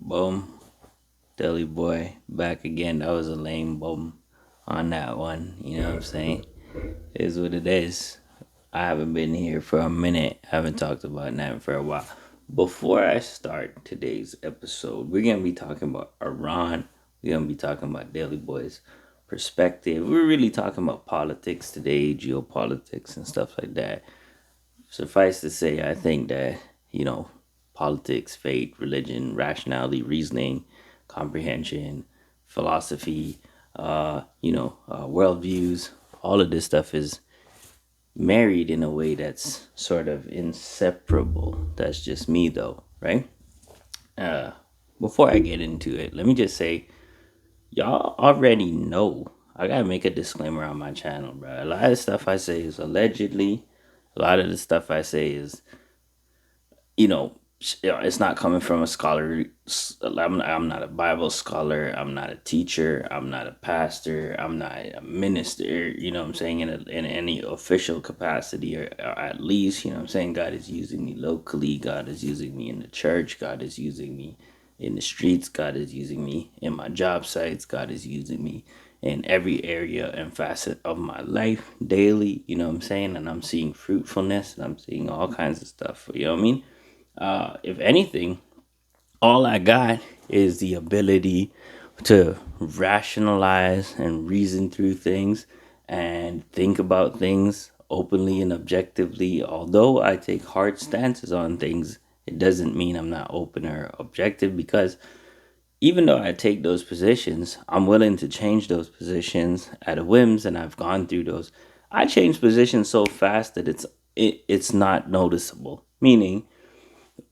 Boom. Deli boy. Back again. That was a lame boom on that one. You know what I'm saying? It is what it is. I haven't been here for a minute. I haven't talked about that for a while. Before I start today's episode, we're going to be talking about Iran. We're going to be talking about Daily Boy's perspective. We're really talking about politics today, geopolitics, and stuff like that. Suffice to say, I think that, you know, politics, faith, religion, rationality, reasoning, comprehension, philosophy, worldviews, all of this stuff is married in a way that's sort of inseparable. That's just me, though, right? Uh, Before I get into it, let me just say, y'all already know. I gotta make a disclaimer on my channel, bro. A lot of stuff I say is allegedly. A lot of the stuff I say is it's not coming from a scholar. I'm not a Bible scholar. I'm not a teacher. I'm not a pastor. I'm not a minister. You know what I'm saying? In any official capacity, or at least, you know what I'm saying? God is using me locally. God is using me in the church. God is using me in the streets. God is using me in my job sites. God is using me in every area and facet of my life daily. You know what I'm saying? And I'm seeing fruitfulness and I'm seeing all kinds of stuff. You know what I mean? If anything, all I got is the ability to rationalize and reason through things and think about things openly and objectively. Although I take hard stances on things, it doesn't mean I'm not open or objective, because even though I take those positions, I'm willing to change those positions at a whims, and I've gone through those. I change positions so fast that it's not noticeable. Meaning,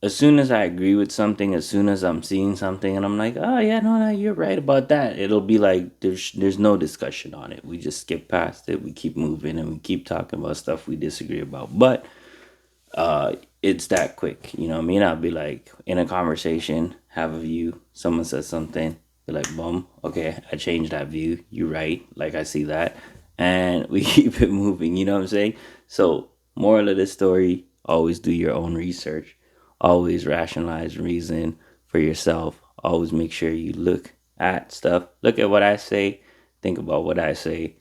as soon as I agree with something, as soon as I'm seeing something and I'm like, oh yeah, no, you're right about that, it'll be like there's no discussion on it. We just skip past it. We keep moving and we keep talking about stuff we disagree about. But it's that quick, you know what I mean? I'll be like in a conversation, have a view, someone says something, be like, boom, okay, I changed that view. You're right. Like I see that. And we keep it moving, you know what I'm saying? So, moral of the story, always do your own research. Always rationalize, reason for yourself. Always make sure you look at stuff. Look at what I say. Think about what I say.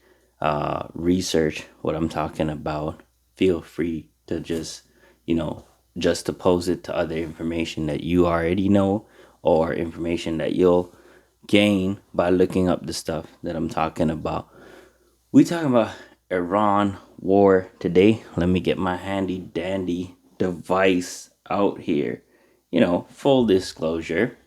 Research what I'm talking about. Feel free to you know, just to pose it to other information that you already know, or information that you'll gain by looking up the stuff that I'm talking about. We talking about Iran war today. Let me get my handy dandy device out here. Full disclosure,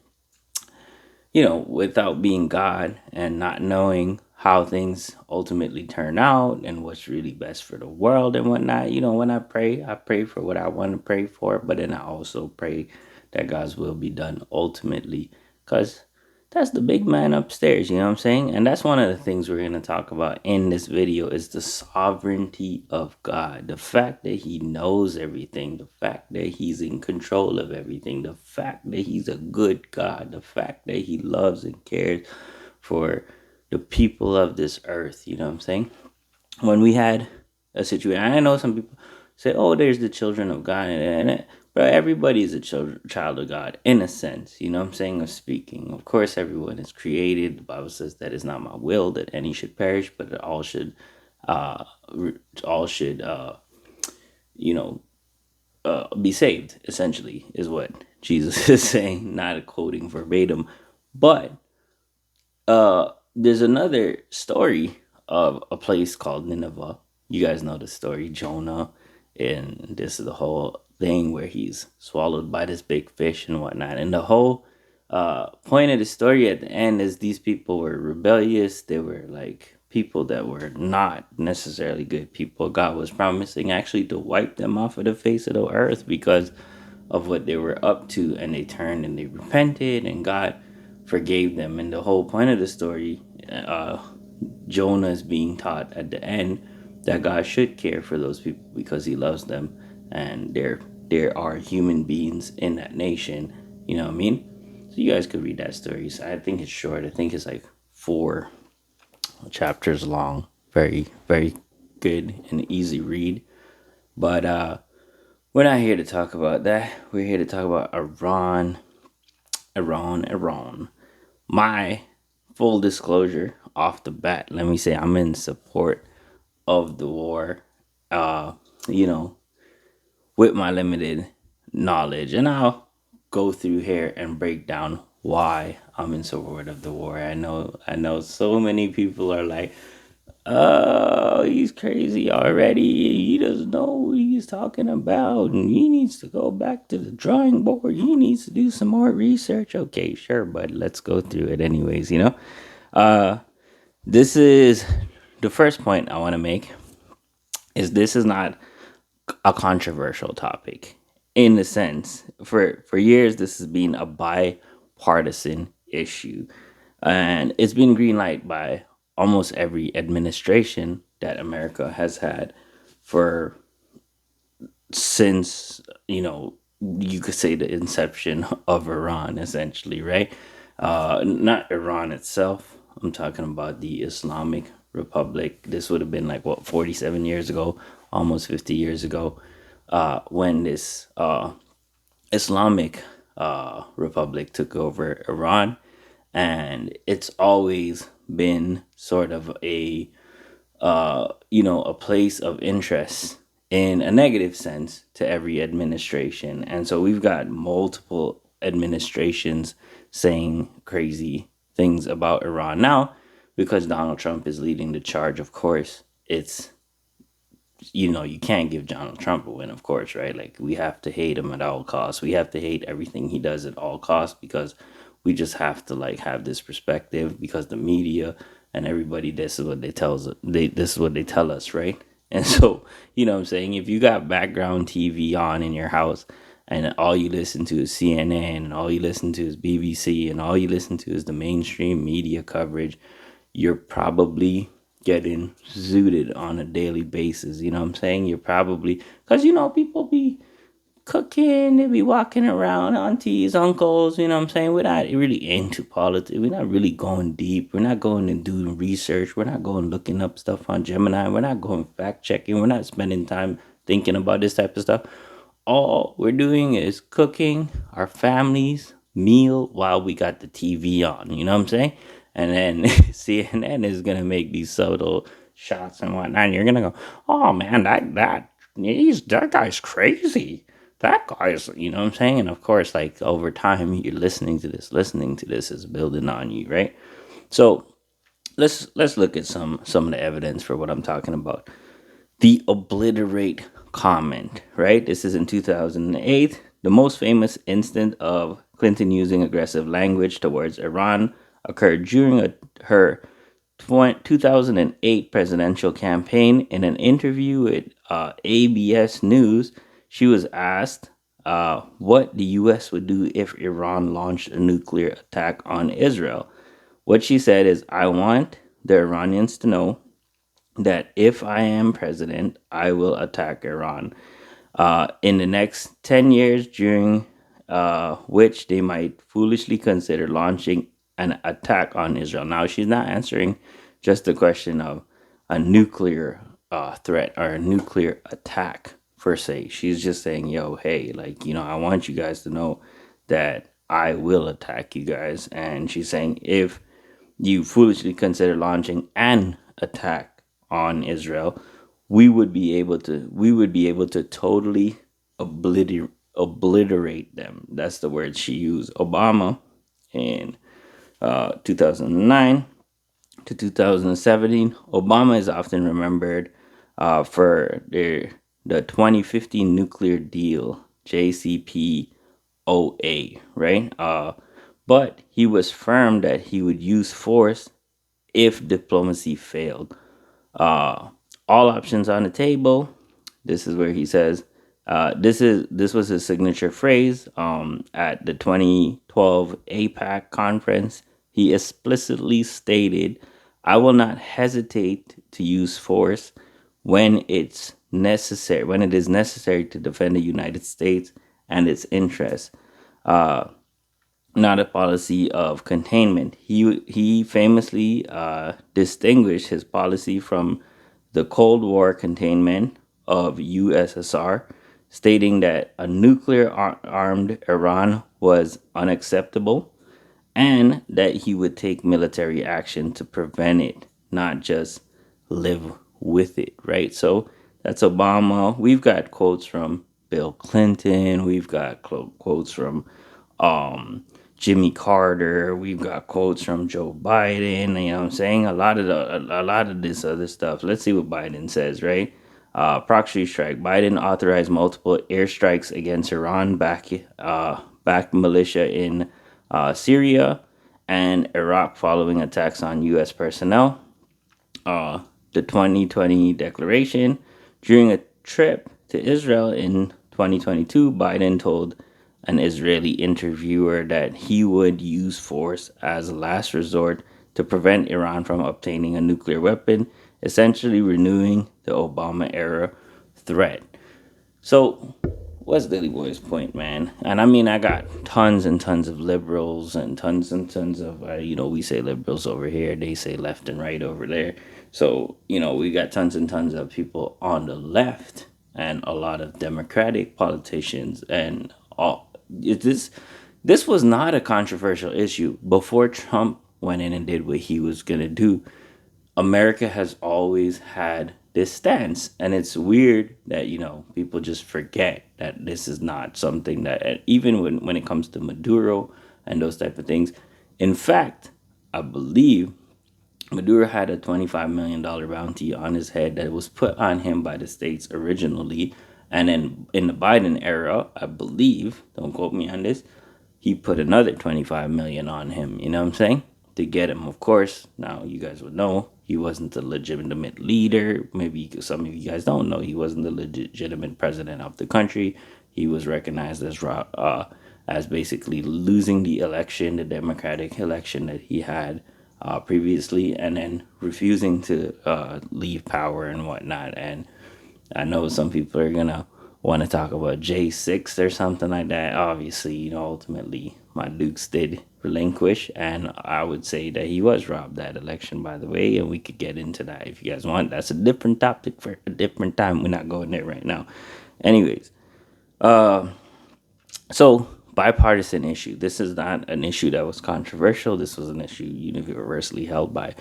without being God and not knowing how things ultimately turn out and what's really best for the world and whatnot. When I pray for what I want to pray for, but then I also pray that God's will be done ultimately, because that's the big man upstairs, you know what I'm saying? And that's one of the things we're going to talk about in this video, is the sovereignty of God. The fact that he knows everything, the fact that he's in control of everything, the fact that he's a good God, the fact that he loves and cares for the people of this earth, you know what I'm saying? When we had a situation, I know some people say, oh, there's the children of God, but everybody is a child of God in a sense, you know what I'm saying, of speaking. Of course, everyone is created. The Bible says that it's not my will that any should perish, but that all should, uh, all should, you know, be saved, essentially, is what Jesus is saying, not quoting verbatim. But there's another story of a place called Nineveh. You guys know the story, Jonah, and this is the whole thing where he's swallowed by this big fish and whatnot. And the whole point of the story at the end is these people were rebellious. They were like people that were not necessarily good people. God was promising actually to wipe them off of the face of the earth because of what they were up to, and they turned and they repented, and God forgave them. And the whole point of the story, uh, Jonah is being taught at the end that God should care for those people because he loves them, and there are human beings in that nation. You know what I mean? So you guys could read that story. So I think it's short. I think it's like 4 chapters long. Very, very good and easy read. But we're not here to talk about that. We're here to talk about Iran. Iran, Iran. My full disclosure off the bat, let me say I'm in support of the war. Uh, you know, with my limited knowledge, and I'll go through here and break down why I'm in support of the war. I know so many people are like, "Oh, he's crazy already. He doesn't know what he's talking about, and he needs to go back to the drawing board. He needs to do some more research." Okay, sure, but let's go through it anyways. Uh, this is the first point I want to make is this is not a controversial topic in the sense for years this has been a bipartisan issue, and it's been green light by almost every administration that America has had for since you could say the inception of Iran, essentially, right? Not Iran itself. I'm talking about the Islamic Republic. This would have been like what 47 years ago, almost 50 years ago, when this Islamic Republic took over Iran, and it's always been sort of a place of interest in a negative sense to every administration. And so we've got multiple administrations saying crazy things about Iran. Now, because Donald Trump is leading the charge, of course, it's, you can't give Donald Trump a win, of course, right? Like, we have to hate him at all costs. We have to hate everything he does at all costs because we just have to like have this perspective because the media and everybody, this is what this is what they tell us, right? And so, what I'm saying, if you got background TV on in your house and all you listen to is CNN and all you listen to is BBC and all you listen to is the mainstream media coverage, you're probably getting zooted on a daily basis. You know what I'm saying? You're probably, because people be cooking, they be walking around, aunties, uncles, you know what I'm saying? We're not really into politics. We're not really going deep. We're not going and doing research. We're not going looking up stuff on Gemini. We're not going fact checking. We're not spending time thinking about this type of stuff. All we're doing is cooking our families meal while we got the TV on, you know what I'm saying? And then CNN is gonna make these subtle shots and whatnot. And you're gonna go, "Oh man, that guy's crazy. That guy's," you know what I'm saying? And of course, like over time, you're listening to this is building on you, right? So let's look at some of the evidence for what I'm talking about. The obliterate comment, right? This is in 2008. The most famous instance of Clinton using aggressive language towards Iran occurred during her 2008 presidential campaign. In an interview with ABS News, she was asked what the U.S. would do if Iran launched a nuclear attack on Israel. What she said is, "I want the Iranians to know that if I am president, I will attack Iran in the next 10 years, during which they might foolishly consider launching an attack on Israel." Now, she's not answering just the question of a nuclear threat or a nuclear attack per se. She's just saying, "Yo, hey, like, I want you guys to know that I will attack you guys." And she's saying, if you foolishly consider launching an attack on Israel, we would be able to totally obliterate them. That's the word she used. Obama in 2009 to 2017. Obama is often remembered for the 2015 nuclear deal, JCPOA, right? But he was firm that he would use force if diplomacy failed. Uh, all options on the table. This is where he says, this was his signature phrase at the 2012 APAC conference. He explicitly stated, "I will not hesitate to use force when when it is necessary to defend the United States and its interests, not a policy of containment." He famously distinguished his policy from the Cold War containment of USSR, stating that a nuclear armed Iran was unacceptable. and that he would take military action to prevent it, not just live with it, right? So that's Obama. We've got quotes from Bill Clinton. We've got quotes from um, Jimmy Carter. We've got quotes from Joe Biden. You know what I'm saying? A lot of this other stuff. Let's see what Biden says, right? Proxy strike. Biden authorized multiple airstrikes against Iran backed militia in Syria and Iraq following attacks on U.S. personnel. Uh, the 2020 declaration. During a trip to Israel in 2022, Biden told an Israeli interviewer that he would use force as a last resort to prevent Iran from obtaining a nuclear weapon, essentially renewing the Obama era threat. So, what's Dilly Boy's point, man? And I mean, I got tons and tons of liberals and tons of, we say liberals over here, they say left and right over there. So, we got tons and tons of people on the left and a lot of Democratic politicians and all. This was not a controversial issue before Trump went in and did what he was going to do. America has always had this stance, and it's weird that people just forget that this is not something that, even when it comes to Maduro and those type of things. In fact, I believe Maduro had a $25 million bounty on his head that was put on him by the states originally, and then in the Biden era, I believe, don't quote me on this, he put another 25 million on him, you know what I'm saying? To get him, of course. Now you guys would know he wasn't a legitimate leader. Maybe some of you guys don't know he wasn't the legitimate president of the country. He was recognized as basically losing the election, the democratic election that he had previously, and then refusing to leave power and whatnot. And I know some people are gonna want to talk about J6 or something like that. Obviously, ultimately my Dukes did relinquish, and I would say that he was robbed that election, by the way, and we could get into that if you guys want. That's a different topic for a different time. We're not going there right now. Anyways, so bipartisan issue. This is not an issue that was controversial. This was an issue universally held by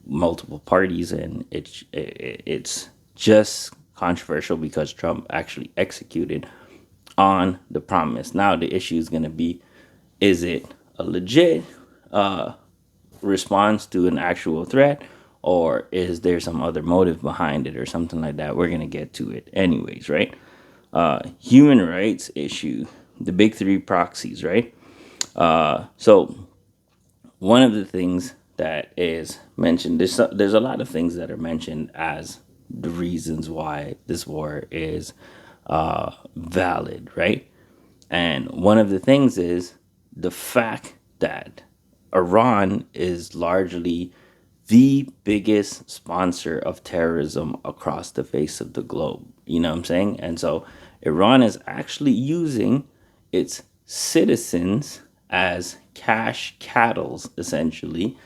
multiple parties, and it's just controversial because Trump actually executed on the promise. Now the issue is going to be: is it a legit response to an actual threat, or is there some other motive behind it, or something like that? We're going to get to it, anyways, right? Human rights issue, the big three proxies, right? So one of the things that is mentioned, there's a lot of things that are mentioned as the reasons why this war is valid, right? And one of the things is the fact that Iran is largely the biggest sponsor of terrorism across the face of the globe. You know what I'm saying? And so Iran is actually using its citizens as cash cattle, essentially,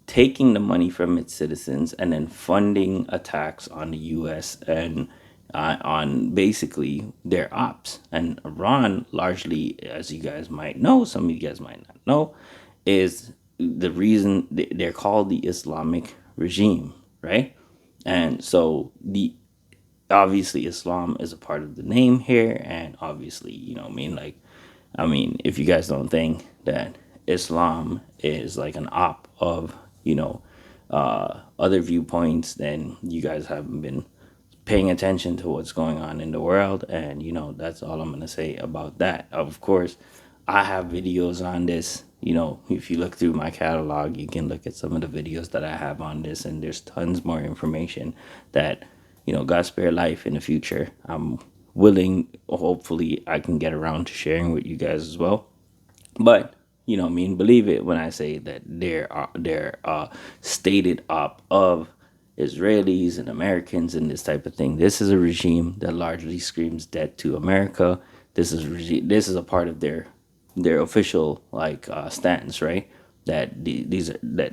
taking the money from its citizens and then funding attacks on the U.S. and on basically their ops. And Iran, largely, as you guys might know, some of you guys might not know, is the reason they're called the Islamic regime, right? And so the obviously Islam is a part of the name here, and obviously, if you guys don't think that Islam is like an op of other viewpoints, then you guys haven't been paying attention to what's going on in the world. And that's all I'm going to say about that. Of course, I have videos on this. If you look through my catalog, you can look at some of the videos that I have on this, and there's tons more information that God spare life in the future. I'm willing, hopefully I can get around to sharing with you guys as well. But believe it when I say that they're stated op of Israelis and Americans and this type of thing. This is a regime that largely screams death to America. This is a part of their official stance, right? That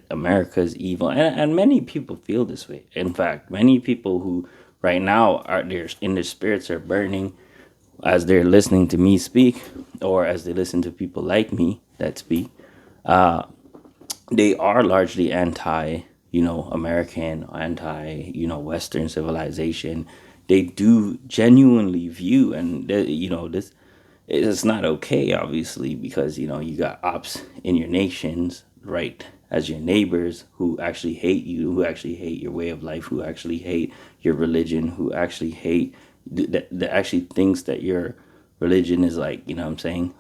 America is evil, and many people feel this way. In fact, many people who right now are in their spirits are burning as they're listening to me speak, or as they listen to people like me that speak. they are largely anti, American, anti, Western civilization. They do genuinely view, and this it's not okay, obviously, because you got ops in your nations, right, as your neighbors who actually hate you, who actually hate your way of life, who actually hate your religion, who actually hate that actually thinks that your religion is like, what I'm saying,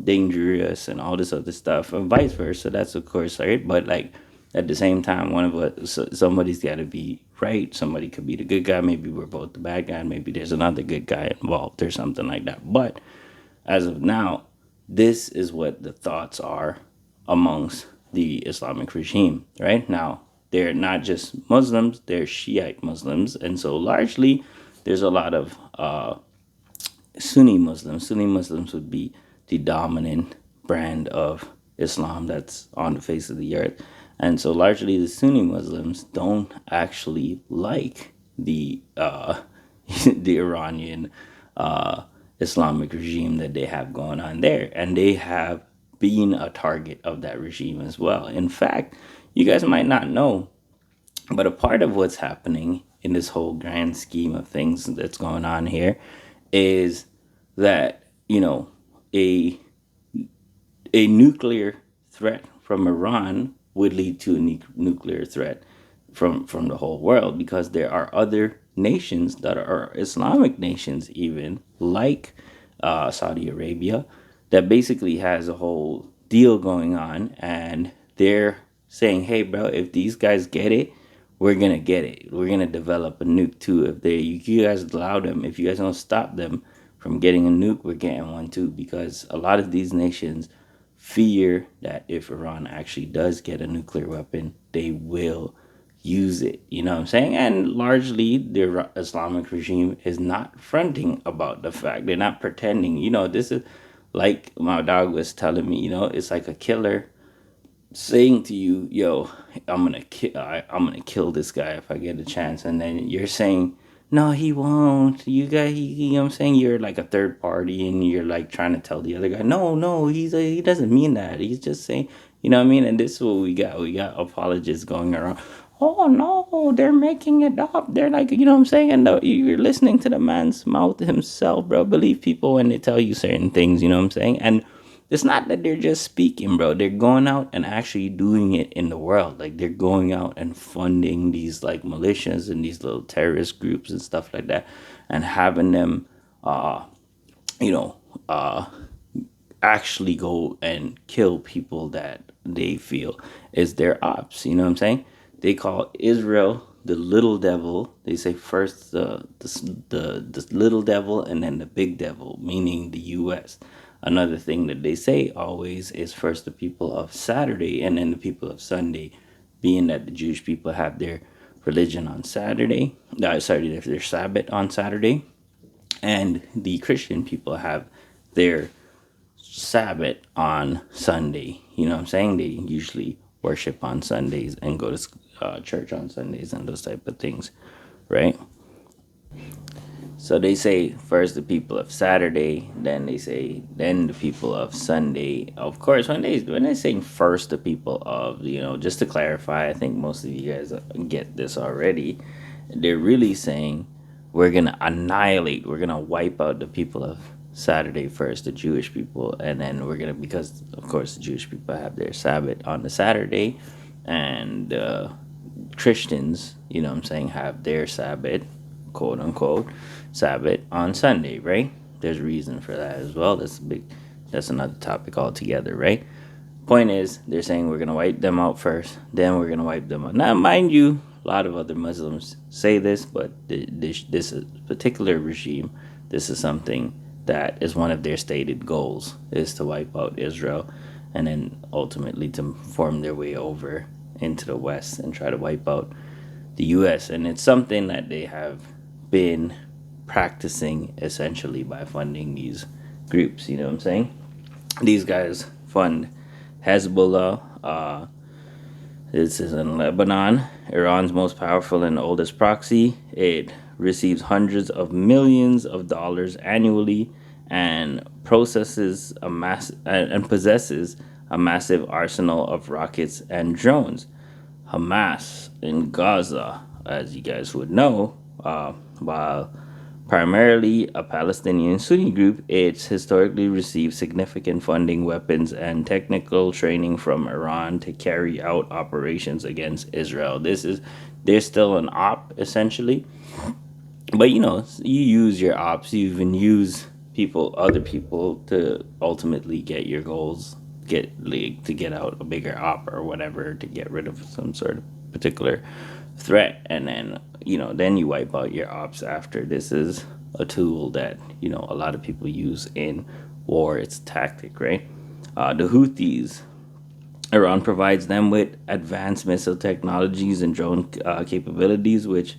dangerous and all this other stuff, and vice versa. That's of course right, but like at the same time, one of us, somebody's got to be right. Somebody could be the good guy. Maybe we're both the bad guy. Maybe there's another good guy involved or something like that. But as of now, this is what the thoughts are amongst the Islamic regime. Right now, they're not just Muslims; they're Shiite Muslims, and so largely there's a lot of Sunni Muslims. Sunni Muslims would be the dominant brand of Islam that's on the face of the earth. And so largely the Sunni Muslims don't actually like the Iranian Islamic regime that they have going on there. And they have been a target of that regime as well. In fact, you guys might not know, but a part of what's happening in this whole grand scheme of things that's going on here is that a a nuclear threat from Iran would lead to a nuclear threat from the whole world, because there are other nations that are Islamic nations, even like Saudi Arabia, that basically has a whole deal going on, and they're saying, "Hey, bro, if these guys get it, we're gonna get it. We're gonna develop a nuke too. If you guys allow them, if you guys don't stop them from getting a nuke, we're getting one too." Because a lot of these nations fear that if Iran actually does get a nuclear weapon, they will use it. You know what I'm saying? And largely, the Islamic regime is not fronting about the fact. They're not pretending. This is like my dog was telling me. It's like a killer saying to you, "Yo, I'm gonna kill this guy if I get a chance," and then you're saying, "No, he won't." You know what I'm saying? You're like a third party, and you're like trying to tell the other guy, "No, no, he doesn't mean that. He's just saying," you know what I mean? And this is what we got. We got apologists going around. Oh no, they're making it up. They're like, you know what I'm saying? And you're listening to the man's mouth himself, bro. Believe people when they tell you certain things. You know what I'm saying? And it's not that they're just speaking, bro. They're going out and actually doing it in the world. Like they're going out and funding these like militias and these little terrorist groups and stuff like that, and having them, uh, you know, uh, actually go and kill people that they feel is their ops. You know what I'm saying? They call Israel the little devil. They say first the little devil and then the big devil, meaning the U.S. Another thing that they say always is first the people of Saturday and then the people of Sunday, being that the Jewish people have their religion on Saturday. Sorry, their Sabbath on Saturday, and the Christian people have their Sabbath on Sunday. You know what I'm saying? They usually worship on Sundays and go to church on Sundays and those type of things, right? So they say first the people of Saturday, then they say then the people of Sunday. Of course, when they say first the people of, just to clarify, I think most of you guys get this already. They're really saying we're gonna annihilate, we're gonna wipe out the people of Saturday first, the Jewish people, and then we're gonna, because of course the Jewish people have their Sabbath on the Saturday, and Christians, you know what I'm saying, have their Sabbath, quote unquote, Sabbath on Sunday, right? There's a reason for that as well. That's another topic altogether, right? Point is, they're saying we're gonna wipe them out first, then we're gonna wipe them out. Now, mind you, a lot of other Muslims say this, but this particular regime, this is something that is one of their stated goals, is to wipe out Israel, and then ultimately to form their way over into the West and try to wipe out the U.S. And it's something that they have been practicing essentially by funding these groups. You know what I'm saying? These guys fund Hezbollah. This is in Lebanon, Iran's most powerful and oldest proxy. It receives hundreds of millions of dollars annually and possesses a massive arsenal of rockets and drones. Hamas in Gaza, as you guys would know, while primarily a Palestinian Sunni group, it's historically received significant funding, weapons, and technical training from Iran to carry out operations against Israel. They're still an op essentially, but you use your ops, you even use other people to ultimately get your goals, get like to get out a bigger op or whatever, to get rid of some sort of particular threat, and then then you wipe out your ops after. This is a tool that a lot of people use in war. It's a tactic, right? The Houthis, Iran provides them with advanced missile technologies and drone capabilities, which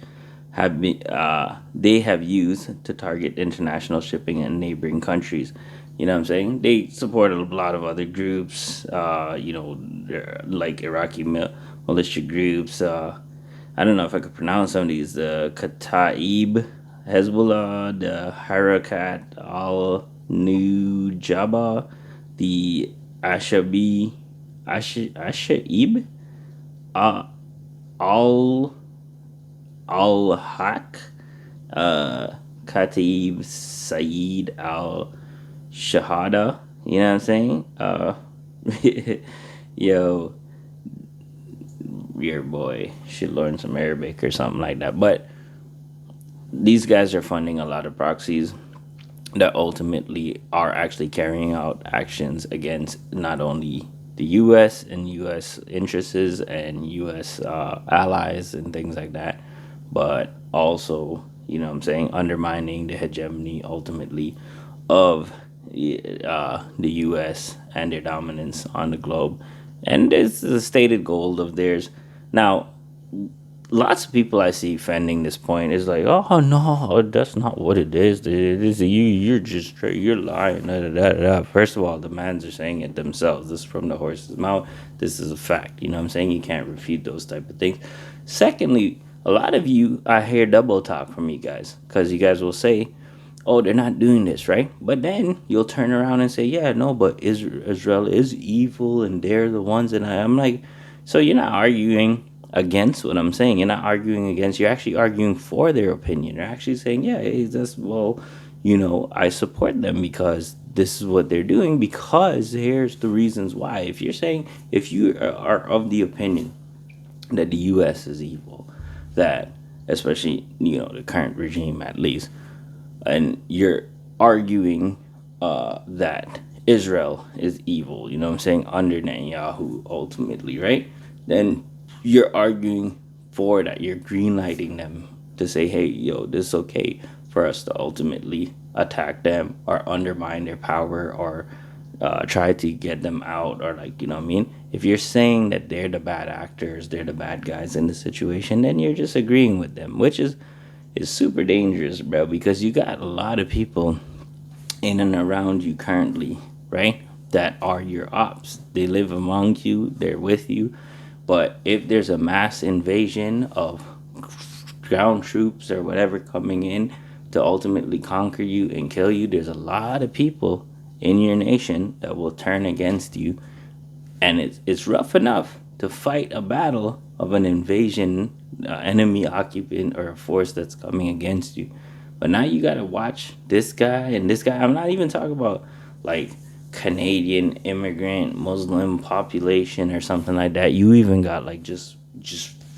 they have used to target international shipping in neighboring countries. You know what I'm saying? They support a lot of other groups, like Iraqi militia groups. I don't know if I could pronounce some of these. The Kataib, Hezbollah, the Harakat al Nujaba, the Ashabi, Ashaib, uh, al Haq, Khatib Saeed al Shahada. You know what I'm saying? Yo, your boy should learn some Arabic or something like that. But these guys are funding a lot of proxies that ultimately are actually carrying out actions against not only the U.S. and U.S. interests and U.S. Allies and things like that, but also, what I'm saying, undermining the hegemony ultimately of the U.S. and their dominance on the globe. And it's a stated goal of theirs. Now, lots of people I see defending this point is like, oh no, that's not what it is. It is you. You're lying. Da, da, da, da. First of all, the mans are saying it themselves. This is from the horse's mouth. This is a fact. You know what I'm saying? You can't refute those type of things. Secondly, a lot of you, I hear double talk from you guys because you guys will say, oh, they're not doing this, right? But then you'll turn around and say, yeah, no, but Israel is evil and they're the ones. And I'm like, so you're not arguing against what I'm saying. You're not arguing against, you're actually arguing for their opinion. You're actually saying, yeah, hey, that's, well, I support them because this is what they're doing, because here's the reasons why. If you are of the opinion that the U.S. is evil, that especially, the current regime at least, and you're arguing that Israel is evil, you know what I'm saying, under Netanyahu ultimately, right? Then you're arguing for that. You're greenlighting them to say, hey, yo, this is okay for us to ultimately attack them or undermine their power or try to get them out, or like, you know what I mean? If you're saying that they're the bad actors, they're the bad guys in the situation, then you're just agreeing with them, which is super dangerous, bro, because you got a lot of people in and around you currently, right? That are your ops. They live among you, they're with you. But if there's a mass invasion of ground troops or whatever coming in to ultimately conquer you and kill you, there's a lot of people in your nation that will turn against you. And it's rough enough to fight a battle of an invasion, enemy occupant, or a force that's coming against you. But now you gotta watch this guy and this guy. I'm not even talking about like Canadian immigrant Muslim population or something like that. You even got like just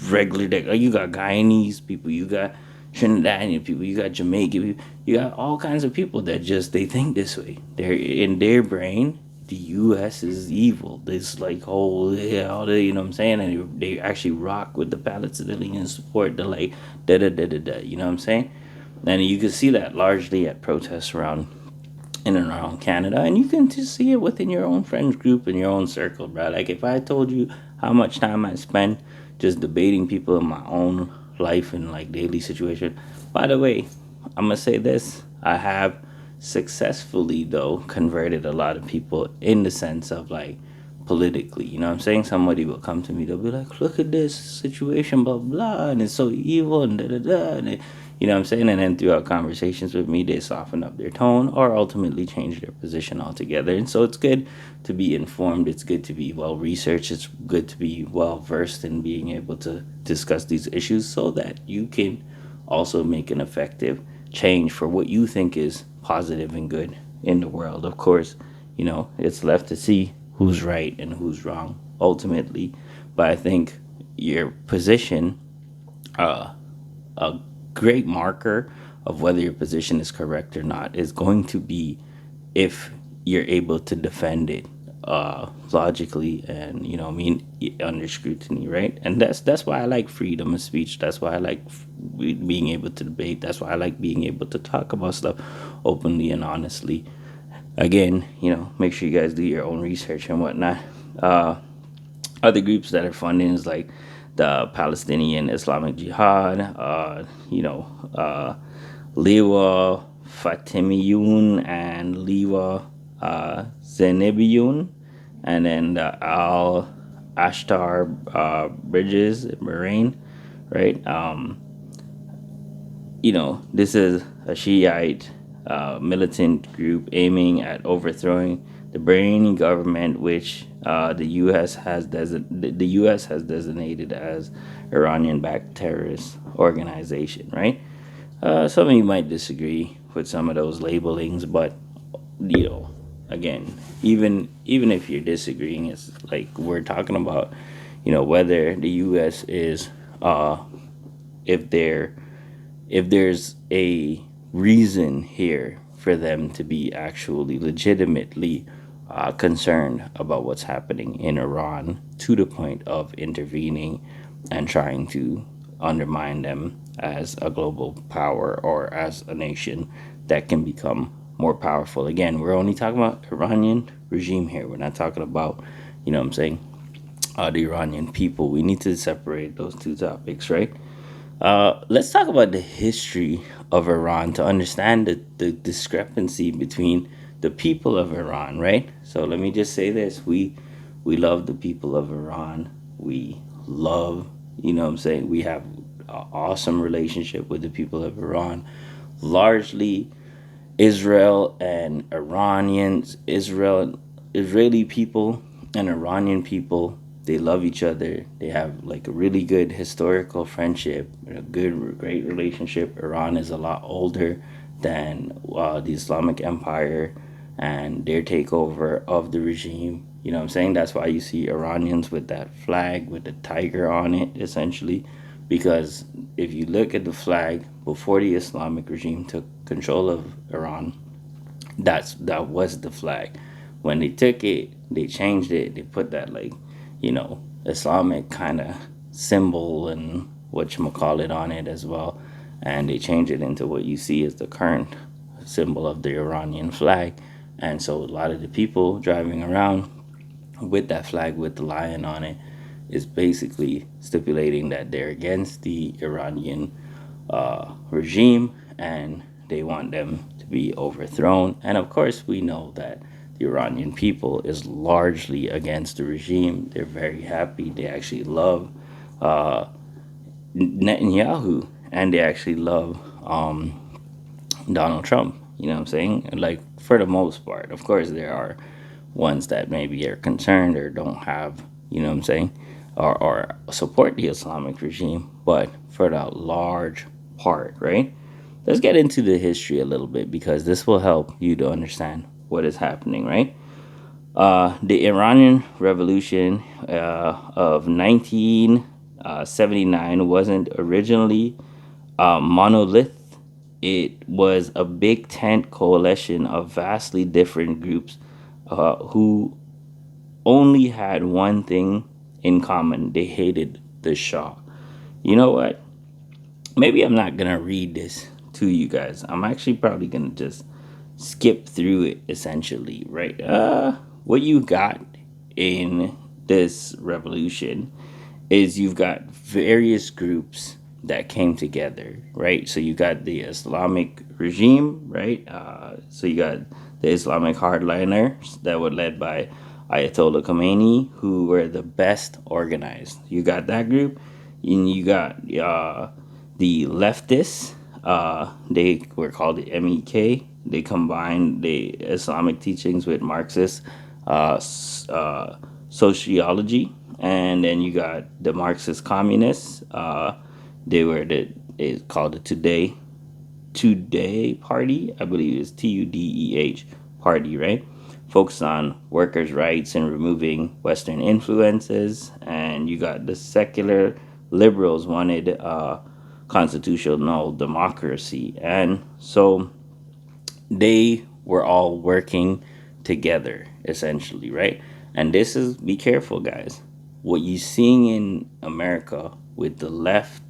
regular, like you got Guyanese people, you got Trinidadian people, you got Jamaican people, you got all kinds of people that just they think this way. They're in their brain. The U.S. is evil. This like whole all the, you know what I'm saying, and they actually rock with the Palestinian support. They're like da da da da da. You know what I'm saying, and you can see that largely at protests around in and around Canada, and you can just see it within your own friends group and your own circle, bro. Like if I told you how much time I spend just debating people in my own life and like daily situation. By the way, I'm gonna say this: I have successfully though converted a lot of people in the sense of like politically, you know what I'm saying? Somebody will come to me, they'll be like, look at this situation, blah blah, and it's so evil and da da da, and You know what I'm saying? And then throughout conversations with me, they soften up their tone or ultimately change their position altogether. And so it's good to be informed. It's good to be well researched. It's good to be well versed in being able to discuss these issues so that you can also make an effective change for what you think is positive and good in the world. Of course, it's left to see who's right and who's wrong ultimately. But I think your position, a great marker of whether your position is correct or not, is going to be if you're able to defend it logically and under scrutiny, right? And that's why I like freedom of speech. That's why I like being able to debate. That's why I like being able to talk about stuff openly and honestly. Again, make sure you guys do your own research and whatnot. Other groups that are funding is like the Palestinian Islamic Jihad, Liwa Fatimiyun and Liwa Zenibiyun, and then the Al Ashtar bridges in Bahrain, right? This is a Shiite militant group aiming at overthrowing the Bahraini government, which the U.S. has designated as Iranian-backed terrorist organization, right? Some of you might disagree with some of those labelings, but again, even if you're disagreeing, it's like we're talking about, whether the U.S. is if there if there's a reason here for them to be actually legitimately concerned about what's happening in Iran to the point of intervening and trying to undermine them as a global power or as a nation that can become more powerful. Again, we're only talking about Iranian regime here. We're not talking about, what I'm saying, the Iranian people. We need to separate those two topics, right? Let's talk about the history of Iran to understand the discrepancy between the people of Iran, right? So let me just say this. We love the people of Iran. We love, what I'm saying, we have an awesome relationship with the people of Iran. Largely Israel and Israeli people and Iranian people, they love each other. They have like a really good historical friendship, a great relationship. Iran is a lot older than the Islamic Empire and their takeover of the regime. You know what I'm saying? That's why you see Iranians with that flag with the tiger on it, essentially. Because if you look at the flag before the Islamic regime took control of Iran, that was the flag. When they took it, they changed it. They put that like, Islamic kind of symbol and what you call it on it as well, and they changed it into what you see as the current symbol of the Iranian flag. And so a lot of the people driving around with that flag with the lion on it is basically stipulating that they're against the Iranian regime and they want them to be overthrown. And of course, we know that the Iranian people is largely against the regime. They're very happy. They actually love Netanyahu and they actually love Donald Trump. You know what I'm saying? Like, for the most part. Of course, there are ones that maybe are concerned or don't have, what I'm saying, or support the Islamic regime. But for the large part, right? Let's get into the history a little bit because this will help you to understand what is happening, right? The Iranian Revolution of 1979 wasn't originally a monolith. It was a big tent coalition of vastly different groups who only had one thing in common. They hated the Shah. You know what? Maybe I'm not going to read this to you guys. I'm actually probably going to just skip through it essentially, right? What you got in this revolution is you've got various groups that came together, right? So you got the Islamic regime, right? So you got the Islamic hardliners that were led by Ayatollah Khomeini, who were the best organized. You got that group, and you got the leftists, They were called the MEK. They combined the Islamic teachings with Marxist sociology, and then you got the Marxist communists. They were they called the Today Party, I believe it's TUDEH Party, right? Focused on workers' rights and removing Western influences. And you got the secular liberals wanted constitutional democracy. And so they were all working together, essentially, right? And this is, be careful, guys. What you're seeing in America with the left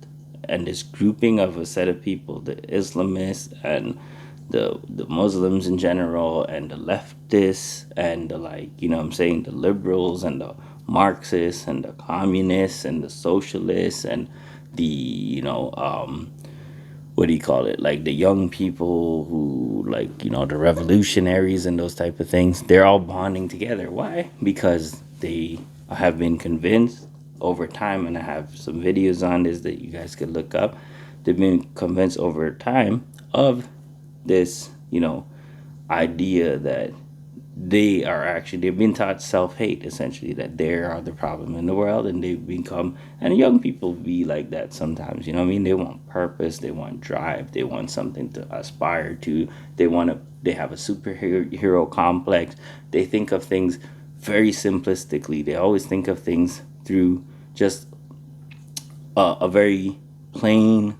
and this grouping of a set of people, the Islamists and the Muslims in general, and the leftists, and the, like, you know what I'm saying, the liberals and the Marxists and the communists and the socialists and the, what do you call it, like the young people who, like, the revolutionaries and those type of things, they're all bonding together. Why? Because they have been convinced over time, and I have some videos on this that you guys could look up. They've been convinced over time of this, idea that they've been taught self-hate, essentially, that they are the problem in the world, and they've become, and young people be like that sometimes, what I mean? They want purpose, they want drive, they want something to aspire to, they have a superhero complex. They think of things very simplistically. They always think of things through just a very plain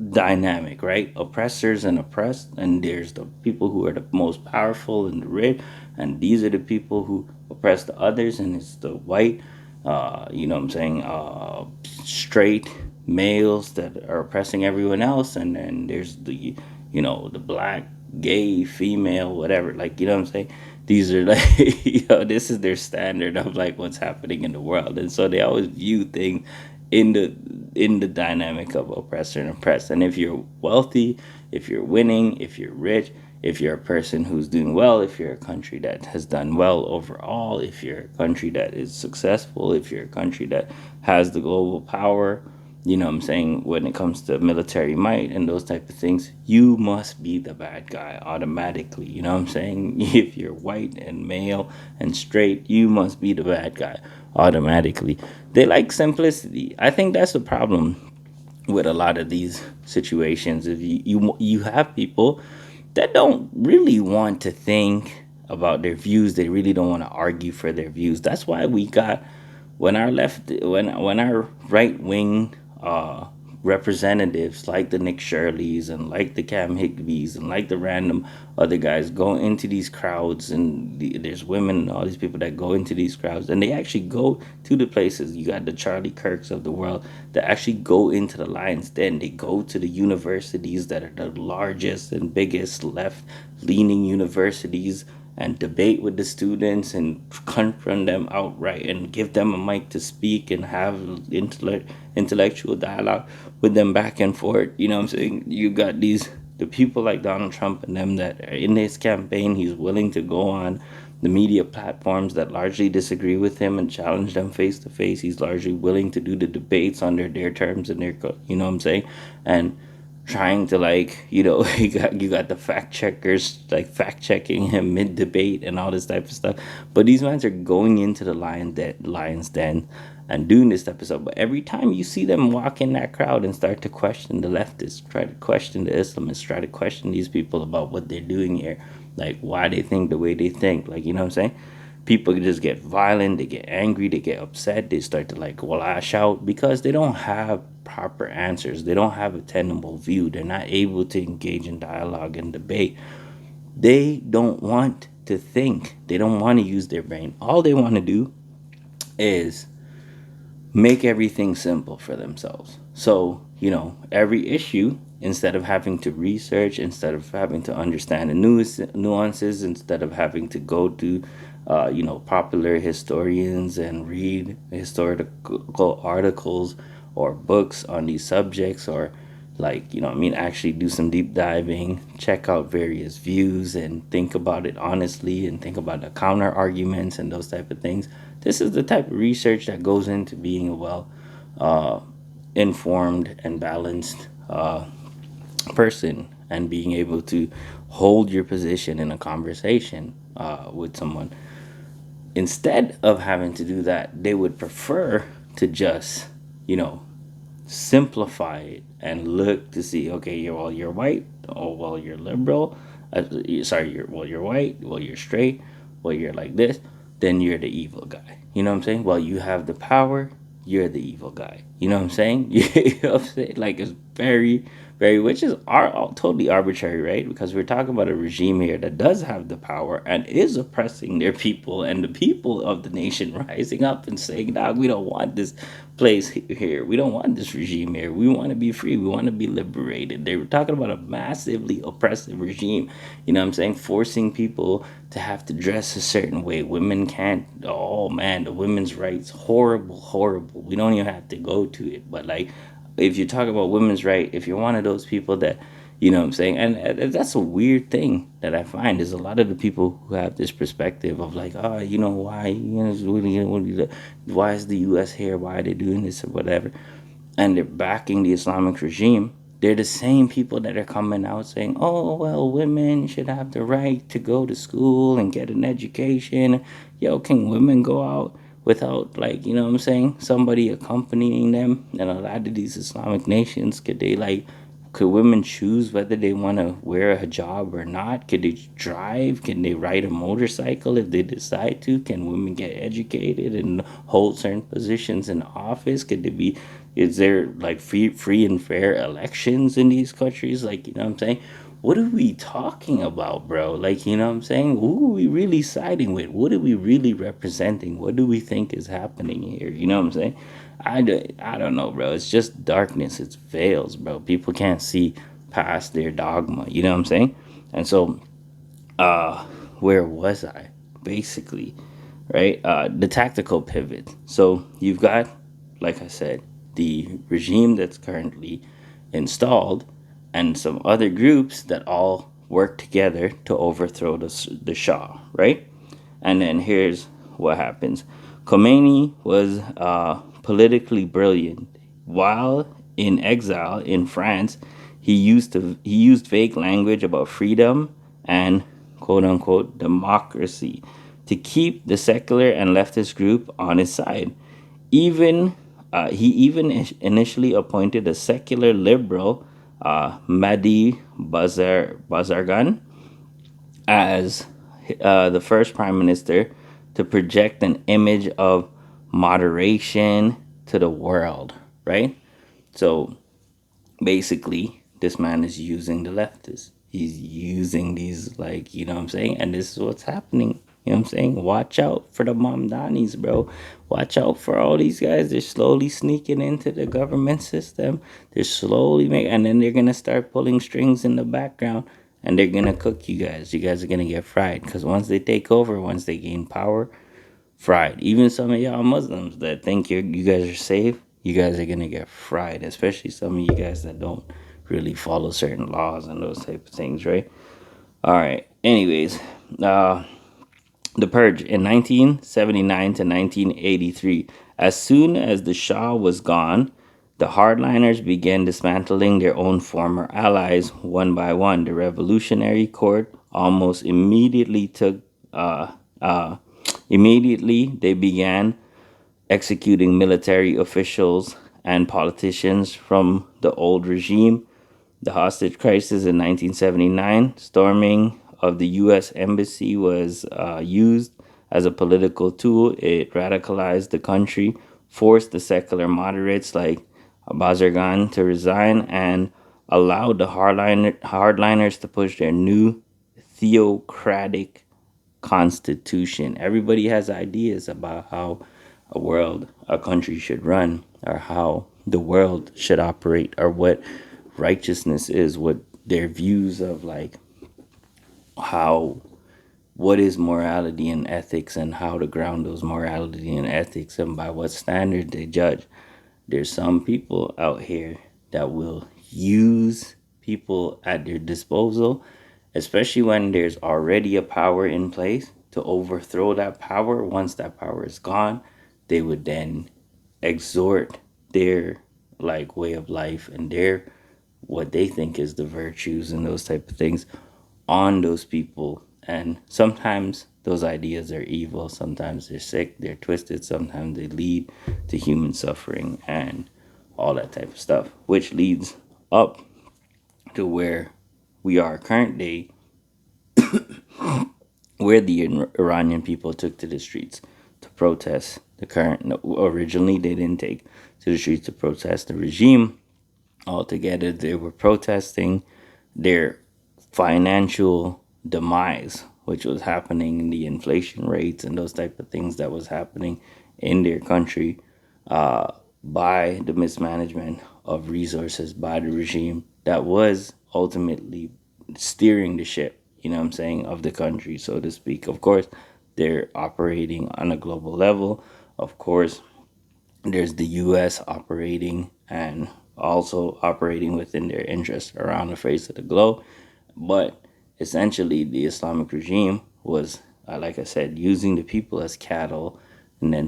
dynamic, right? Oppressors and oppressed, and there's the people who are the most powerful and the rich, and these are the people who oppress the others, and it's the white, what I'm saying, straight males that are oppressing everyone else, and then there's the, the black, gay, female, whatever, like, what I'm saying. These are like, this is their standard of like what's happening in the world, and so they always view things in the dynamic of oppressor and oppressed. And if you're wealthy, if you're winning, if you're rich, if you're a person who's doing well, if you're a country that has done well overall, if you're a country that is successful, if you're a country that has the global power, what I'm saying, when it comes to military might and those type of things, you must be the bad guy automatically. What I'm saying? If you're white and male and straight, you must be the bad guy automatically. They like simplicity. I think that's the problem with a lot of these situations. If you have people that don't really want to think about their views, they really don't want to argue for their views. That's why we got, when our right wing representatives like the Nick Shirleys and like the Cam Higbees and like the random other guys go into these crowds, and there's women and all these people that go into these crowds, and they actually go to the places. You got the Charlie Kirks of the world that actually go into the Lions Den. They go to the universities that are the largest and biggest left leaning universities, and debate with the students and confront them outright and give them a mic to speak and have intellectual dialogue with them back and forth. What I'm saying? You got the people like Donald Trump and them that are in his campaign. He's willing to go on the media platforms that largely disagree with him and challenge them face to face. He's largely willing to do the debates under their terms and their, what I'm saying, and trying to, like, you got the fact checkers like fact checking him mid debate and all this type of stuff. But these men are going into the Lions Den and doing this type of stuff. But every time you see them walk in that crowd and start to question the leftists, try to question the Islamists, try to question these people about what they're doing here, like why they think the way they think, like, what I'm saying, people just get violent, they get angry, they get upset, they start to like lash out because they don't have proper answers, they don't have a tenable view, they're not able to engage in dialogue and debate. They don't want to think, they don't want to use their brain. All they want to do is make everything simple for themselves. So, every issue, instead of having to research, instead of having to understand the nuances, instead of having to go to, popular historians and read historical articles or books on these subjects, or, like, actually do some deep diving, check out various views and think about it honestly and think about the counter arguments and those type of things. This is the type of research that goes into being a well informed and balanced person and being able to hold your position in a conversation with someone. Instead of having to do that, they would prefer to just, you know, simplify it and look to see, okay, you're white, oh well you're liberal, sorry, you're white, well you're straight, well you're like this, then you're the evil guy. You know what I'm saying? Well, you have the power, you're the evil guy. You know what I'm saying? You know what I'm saying? Like it's very, which is totally arbitrary, right? Because we're talking about a regime here that does have the power and is oppressing their people, and the people of the nation rising up and saying, "Dog, we don't want this place here. We don't want this regime here. We want to be free. We want to be liberated." They were talking about a massively oppressive regime. You know what I'm saying? Forcing people to have to dress a certain way. Women can't. Oh man, the women's rights horrible, horrible. We don't even have to go to it, but like if you talk about women's right, if you're one of those people that, you know what I'm saying, and that's a weird thing that I find is a lot of the people who have this perspective of like, oh, you know, why, you know, why is the U.S. here? Why are they doing this or whatever? And they're backing the Islamic regime. They're the same people that are coming out saying, oh, well, women should have the right to go to school and get an education. Yo, can women go out without, like, you know what I'm saying, somebody accompanying them? And a lot of these Islamic nations, could women choose whether they want to wear a hijab or not? Could they drive? Can they ride a motorcycle if they decide to? Can women get educated and hold certain positions in office? Could they be? Is there like free and fair elections in these countries? Like, you know what I'm saying? What are we talking about, bro? Like, you know what I'm saying? Who are we really siding with? What are we really representing? What do we think is happening here? You know what I'm saying? I don't know, bro. It's just darkness. It's veils, bro. People can't see past their dogma. You know what I'm saying? And so, where was I? Basically, right? The tactical pivot. So you've got, like I said, the regime that's currently installed, and some other groups that all work together to overthrow the Shah, right? And then here's what happens. Khomeini was politically brilliant. While in exile in France, he used vague language about freedom and quote unquote democracy to keep the secular and leftist group on his side. Even he even initially appointed a secular liberal, Madi Bazargan, as the first prime minister to project an image of moderation to the world, right? So basically, this man is using the leftists. He's using these, like, you know what I'm saying? And this is what's happening. You know what I'm saying? Watch out for the Mamdanis, bro. Watch out for all these guys. They're slowly sneaking into the government system. They're slowly making, and then they're going to start pulling strings in the background, and they're going to cook you guys. You guys are going to get fried because once they take over, once they gain power, fried. Even some of y'all Muslims that think you guys are safe, you guys are gonna get fried. Especially some of you guys that don't really follow certain laws and those type of things, right? All right. Anyways, uh, the Purge in 1979 to 1983. As soon as the Shah was gone, the hardliners began dismantling their own former allies one by one. The Revolutionary Court almost immediately took uh, immediately they began executing military officials and politicians from the old regime. The hostage crisis in 1979, storming of the U.S. Embassy was used as a political tool. It radicalized the country, forced the secular moderates like Bazargan to resign, and allowed the hardliners to push their new theocratic constitution. Everybody has ideas about how a country should run, or how the world should operate, or what righteousness is, what their views of like how what is morality and ethics, and how to ground those morality and ethics, and by what standard they judge. There's some people out here that will use people at their disposal, especially when there's already a power in place, to overthrow that power. Once that power is gone, they would then exhort their like way of life and their what they think is the virtues and those type of things on those people. And sometimes those ideas are evil, sometimes they're sick, they're twisted, sometimes they lead to human suffering and all that type of stuff, which leads up to where we are current day, where the Iranian people took to the streets to protest the current. No, originally, they didn't take to the streets to protest the regime altogether. They were protesting their financial demise, which was happening, the inflation rates and those type of things that was happening in their country, by the mismanagement of resources by the regime that was ultimately steering the ship, you know what I'm saying, of the country, so to speak. Of course, they're operating on a global level. Of course, there's the US operating and also operating within their interests around the face of the globe. But essentially, the Islamic regime was, like I said, using the people as cattle, and then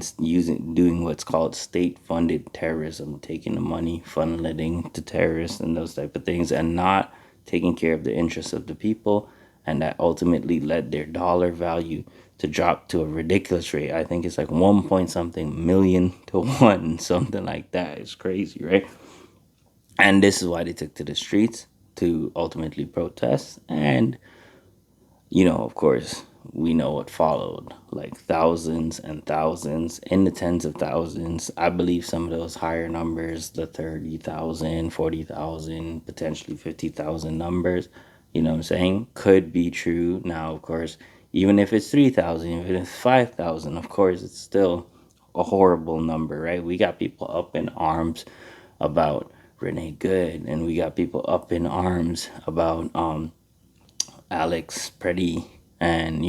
doing what's called state-funded terrorism, taking the money, funneling to terrorists and those type of things, and not taking care of the interests of the people, and that ultimately led their dollar value to drop to a ridiculous rate. I think it's like 1 point something million to one, something like that. It's crazy, right? And this is why they took to the streets to ultimately protest. And, of course, we know what followed, like thousands and thousands, in the tens of thousands. I believe some of those higher numbers, the 30,000, 40,000, potentially 50,000 numbers, you know what I'm saying, could be true. Now, of course, even if it's 3,000, even if it's 5,000, of course, it's still a horrible number, right? We got people up in arms about Renee Good, and we got people up in arms about Alex Preddy, and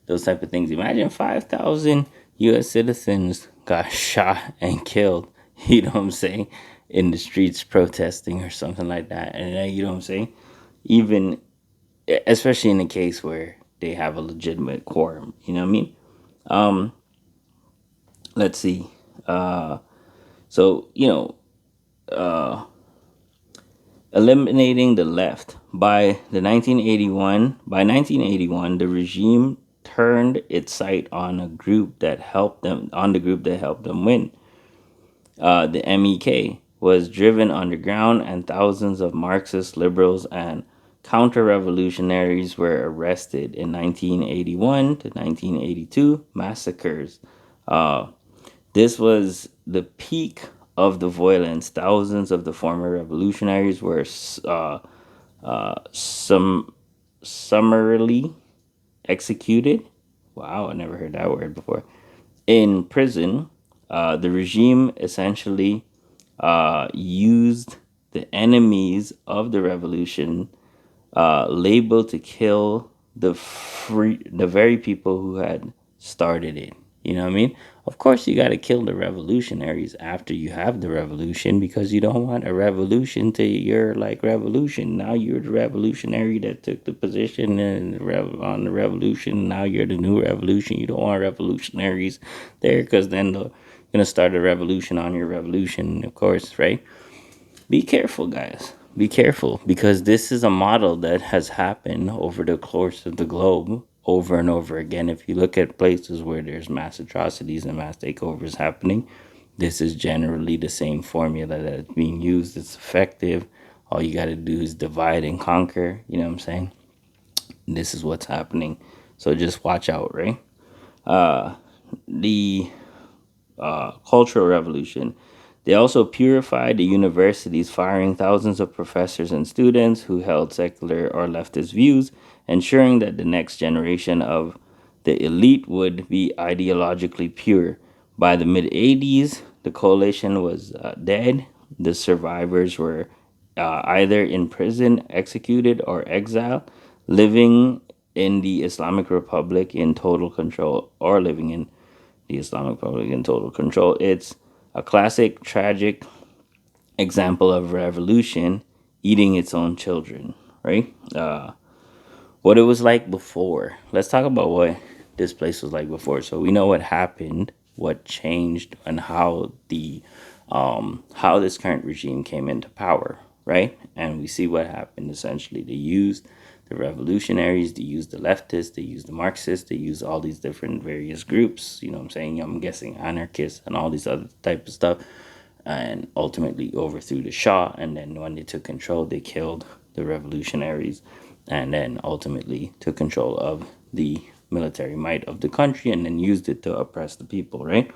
those type of things. Imagine 5,000 U.S. citizens got shot and killed. You know what I'm saying? In the streets protesting or something like that, and you know what I'm saying? Even especially in a case where they have a legitimate quorum. You know what I mean? Let's see. So eliminating the left. By 1981, the regime turned its sight on the group that helped them win. The MEK was driven underground, and thousands of Marxist liberals and counter-revolutionaries were arrested in 1981 to 1982 massacres. This was the peak of the violence. Thousands of the former revolutionaries were some summarily executed. Wow, I never heard that word before. In prison, the regime essentially used the enemies of the revolution labeled to kill the very people who had started it. You know what I mean? Of course, you got to kill the revolutionaries after you have the revolution, because you don't want a revolution to your like revolution. Now you're the revolutionary that took the position on the revolution. Now you're the new revolution. You don't want revolutionaries there, because then they're gonna start a revolution on your revolution. Of course, right? Be careful, guys. Be careful, because this is a model that has happened over the course of the globe over and over again. If you look at places where there's mass atrocities and mass takeovers happening, this is generally the same formula that's being used. It's effective. All you got to do is divide and conquer. You know what I'm saying? This is what's happening. So just watch out, right? The Cultural Revolution. They also purified the universities, firing thousands of professors and students who held secular or leftist views, ensuring that the next generation of the elite would be ideologically pure. By the mid 80s, the coalition was dead. The survivors were either in prison, executed, or exiled, living in the Islamic Republic in total control, or living in the Islamic Republic in total control. It's a classic, tragic example of revolution eating its own children, right? What it was like before. Let's talk about what this place was like before. So we know what happened, what changed, and how this current regime came into power, right? And we see what happened essentially. They used the revolutionaries, they used the leftists, they used the Marxists, they used all these different various groups, you know what I'm saying? I'm guessing anarchists and all these other type of stuff, and ultimately overthrew the Shah. And then when they took control, they killed the revolutionaries and then ultimately took control of the military might of the country and then used it to oppress the people, right?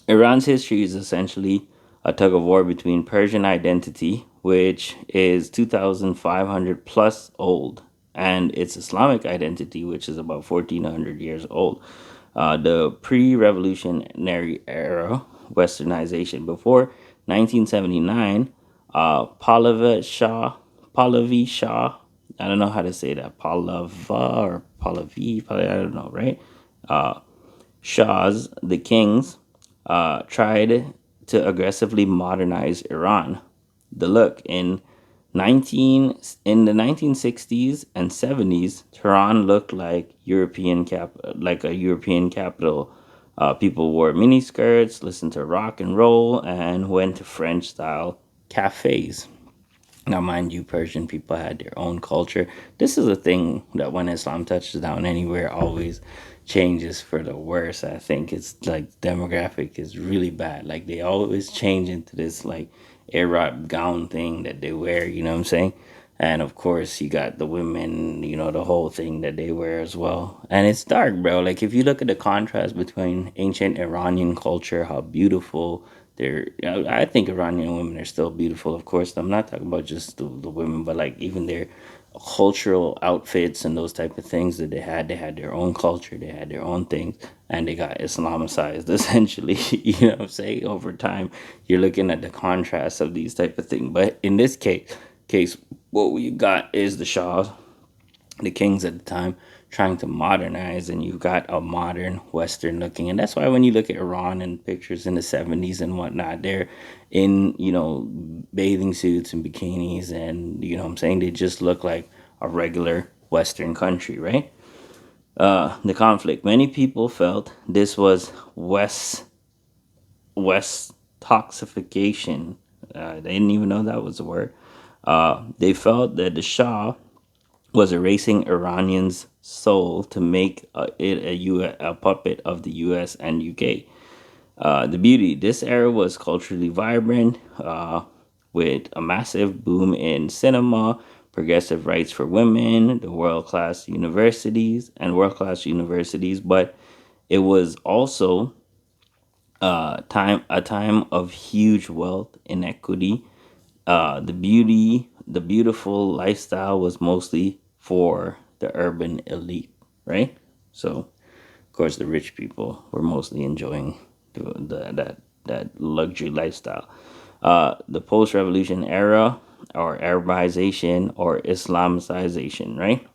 Iran's history is essentially a tug of war between Persian identity, which is 2,500 plus old, and its Islamic identity, which is about 1,400 years old. The pre revolutionary era westernization before 1979, Pahlavi Shah, I don't know how to say that, Pahlava or Pahlavi, I don't know, right? Shahs, the kings, tried to aggressively modernize Iran. The look in the 1960s and 70s, Tehran looked like a European capital. People wore miniskirts, listened to rock and roll, and went to French style cafes. Now, mind you, Persian people had their own culture. This is a thing that when Islam touches down anywhere, always changes for the worse. I think it's like demographic is really bad. Like they always change into this like Arab gown thing that they wear. You know what I'm saying? And of course, you got the women. You know the whole thing that they wear as well. And it's dark, bro. Like if you look at the contrast between ancient Iranian culture, how beautiful I think Iranian women are still beautiful, of course. I'm not talking about just the women, but like even their cultural outfits and those type of things that they had their own culture, they had their own things, and they got Islamicized essentially. You know what I'm saying? Over time, you're looking at the contrast of these type of things. But in this case, what we got is the Shah, the kings at the time, trying to modernize, and you've got a modern western looking. And that's why when you look at Iran and pictures in the 70s and whatnot, they're in, bathing suits and bikinis, and you know what I'm saying, they just look like a regular western country, right? The conflict, many people felt this was west toxification. They didn't even know that was a word. They felt that the Shah was erasing Iranians' soul to make a puppet of the U.S. and U.K. The beauty, this era was culturally vibrant, with a massive boom in cinema, progressive rights for women, the world class universities, but it was also a time of huge wealth inequity. The beautiful lifestyle was mostly for the urban elite, right? So, of course, the rich people were mostly enjoying that luxury lifestyle. The post-revolution era, or Arabization, or Islamicization, right?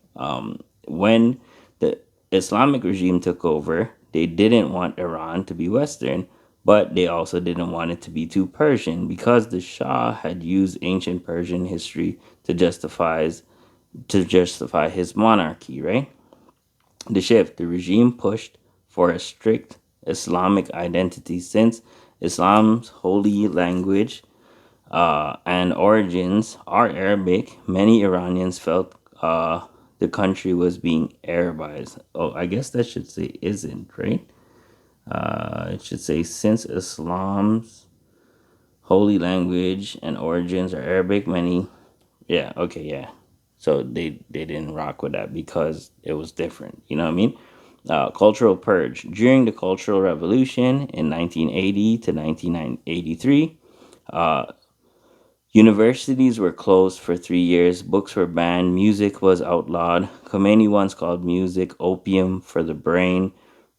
When the Islamic regime took over, they didn't want Iran to be Western, but they also didn't want it to be too Persian because the Shah had used ancient Persian history to justify his monarchy, right? The regime pushed for a strict Islamic identity since Islam's holy language and origins are Arabic. Many Iranians felt the country was being Arabized. Oh, I guess that should say isn't, right? It should say since Islam's holy language and origins are Arabic, many. Yeah, okay, yeah. So they didn't rock with that because it was different. You know what I mean? Cultural purge. During the Cultural Revolution in 1980 to 1983, universities were closed for 3 years, books were banned, music was outlawed. Khomeini once called music opium for the brain.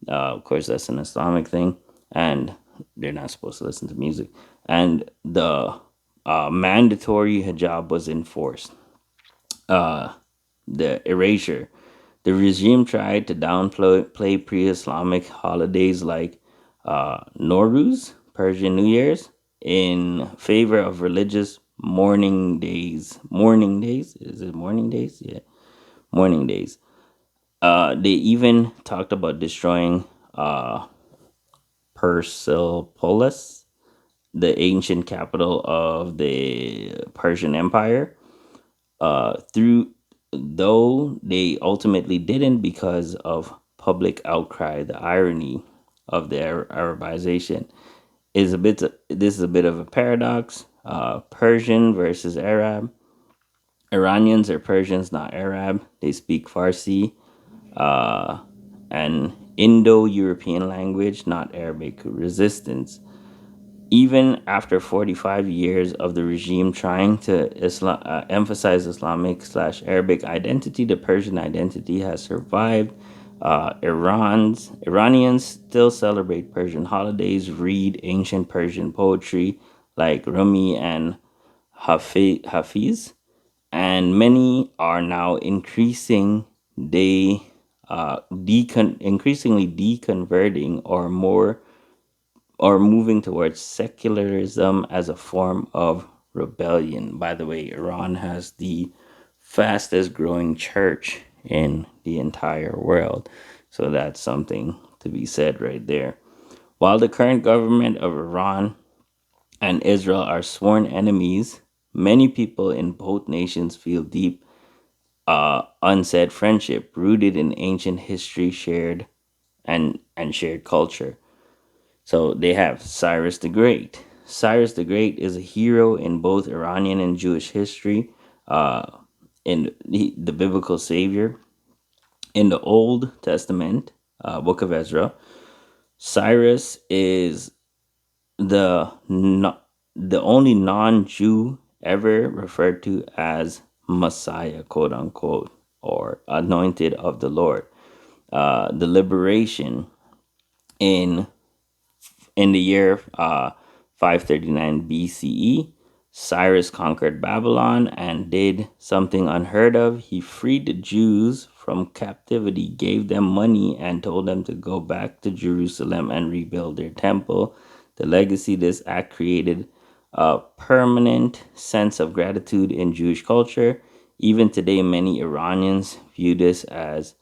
Of course, that's an Islamic thing, and they're not supposed to listen to music. And the mandatory hijab was enforced. The erasure. The regime tried to downplay pre-Islamic holidays like Nowruz, Persian New Year's, in favor of religious mourning days. Mourning days? Is it mourning days? Yeah, mourning days. They even talked about destroying Persepolis, the ancient capital of the Persian Empire. Through though they ultimately didn't because of public outcry, the irony of the Arabization is a bit. This is a bit of a paradox. Persian versus Arab. Iranians are Persians, not Arab. They speak Farsi, uh, an Indo-European language, not Arabic. Resistance even after 45 years of the regime trying to emphasize Islamic slash Arabic identity, the Persian identity has survived. Iranians still celebrate Persian holidays, read ancient Persian poetry like Rumi and Hafiz, and many are now increasingly deconverting or moving towards secularism as a form of rebellion. By the way, Iran has the fastest growing church in the entire world. So that's something to be said right there. While the current government of Iran and Israel are sworn enemies, many people in both nations feel deep, unsaid friendship rooted in ancient history, and shared culture. So they have Cyrus the Great. Cyrus the Great is a hero in both Iranian and Jewish history, uh, in the biblical savior. In the Old Testament, Book of Ezra, Cyrus is the no, the only non-Jew ever referred to as Messiah, quote unquote, or anointed of the Lord. The liberation in in the year 539 BCE, Cyrus conquered Babylon and did something unheard of. He freed the Jews from captivity, gave them money, and told them to go back to Jerusalem and rebuild their temple. The legacy this act created a permanent sense of gratitude in Jewish culture. Even today, many Iranians view this as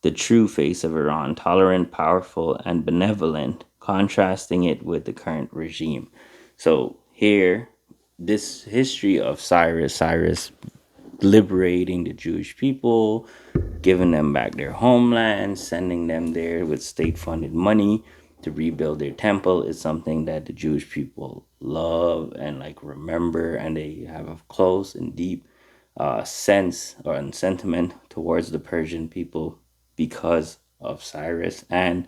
the true face of Iran, tolerant, powerful, and benevolent, contrasting it with the current regime. So here, this history of Cyrus liberating the Jewish people, giving them back their homeland, sending them there with state-funded money to rebuild their temple is something that the Jewish people love and like remember, and they have a close and deep sense or sentiment towards the Persian people because of Cyrus, and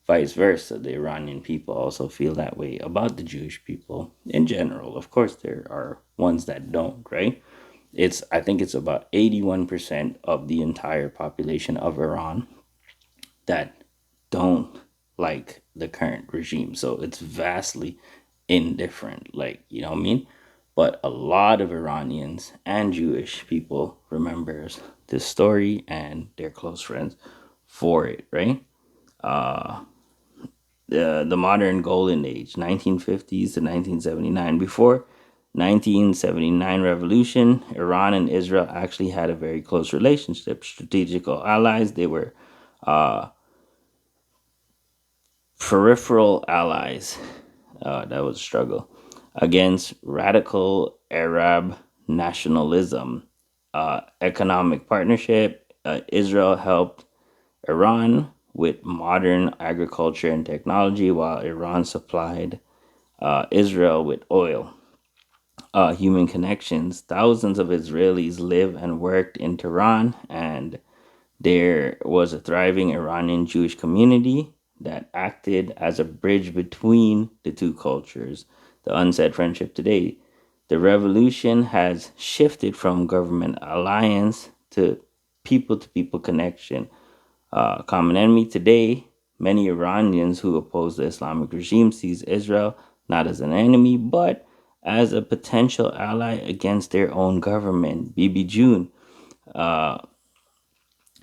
vice versa. The Iranian people also feel that way about the Jewish people in general. Of course, there are ones that don't, right? I think it's about 81% of the entire population of Iran that don't like the current regime. So it's vastly indifferent. Like, you know what I mean? But a lot of Iranians and Jewish people remembers this story and their close friends for it, right? The modern golden age, 1950s to 1979. Before 1979 revolution, Iran and Israel actually had a very close relationship, strategical allies. They were peripheral allies. That was a struggle against radical Arab nationalism. Economic partnership. Israel helped Iran with modern agriculture and technology, while Iran supplied Israel with oil. Human connections. Thousands of Israelis live and worked in Tehran, and there was a thriving Iranian Jewish community that acted as a bridge between the two cultures. The unsaid friendship today. The revolution has shifted from government alliance to people connection. Common enemy today, many Iranians who oppose the Islamic regime sees Israel not as an enemy, but as a potential ally against their own government. Bibi June.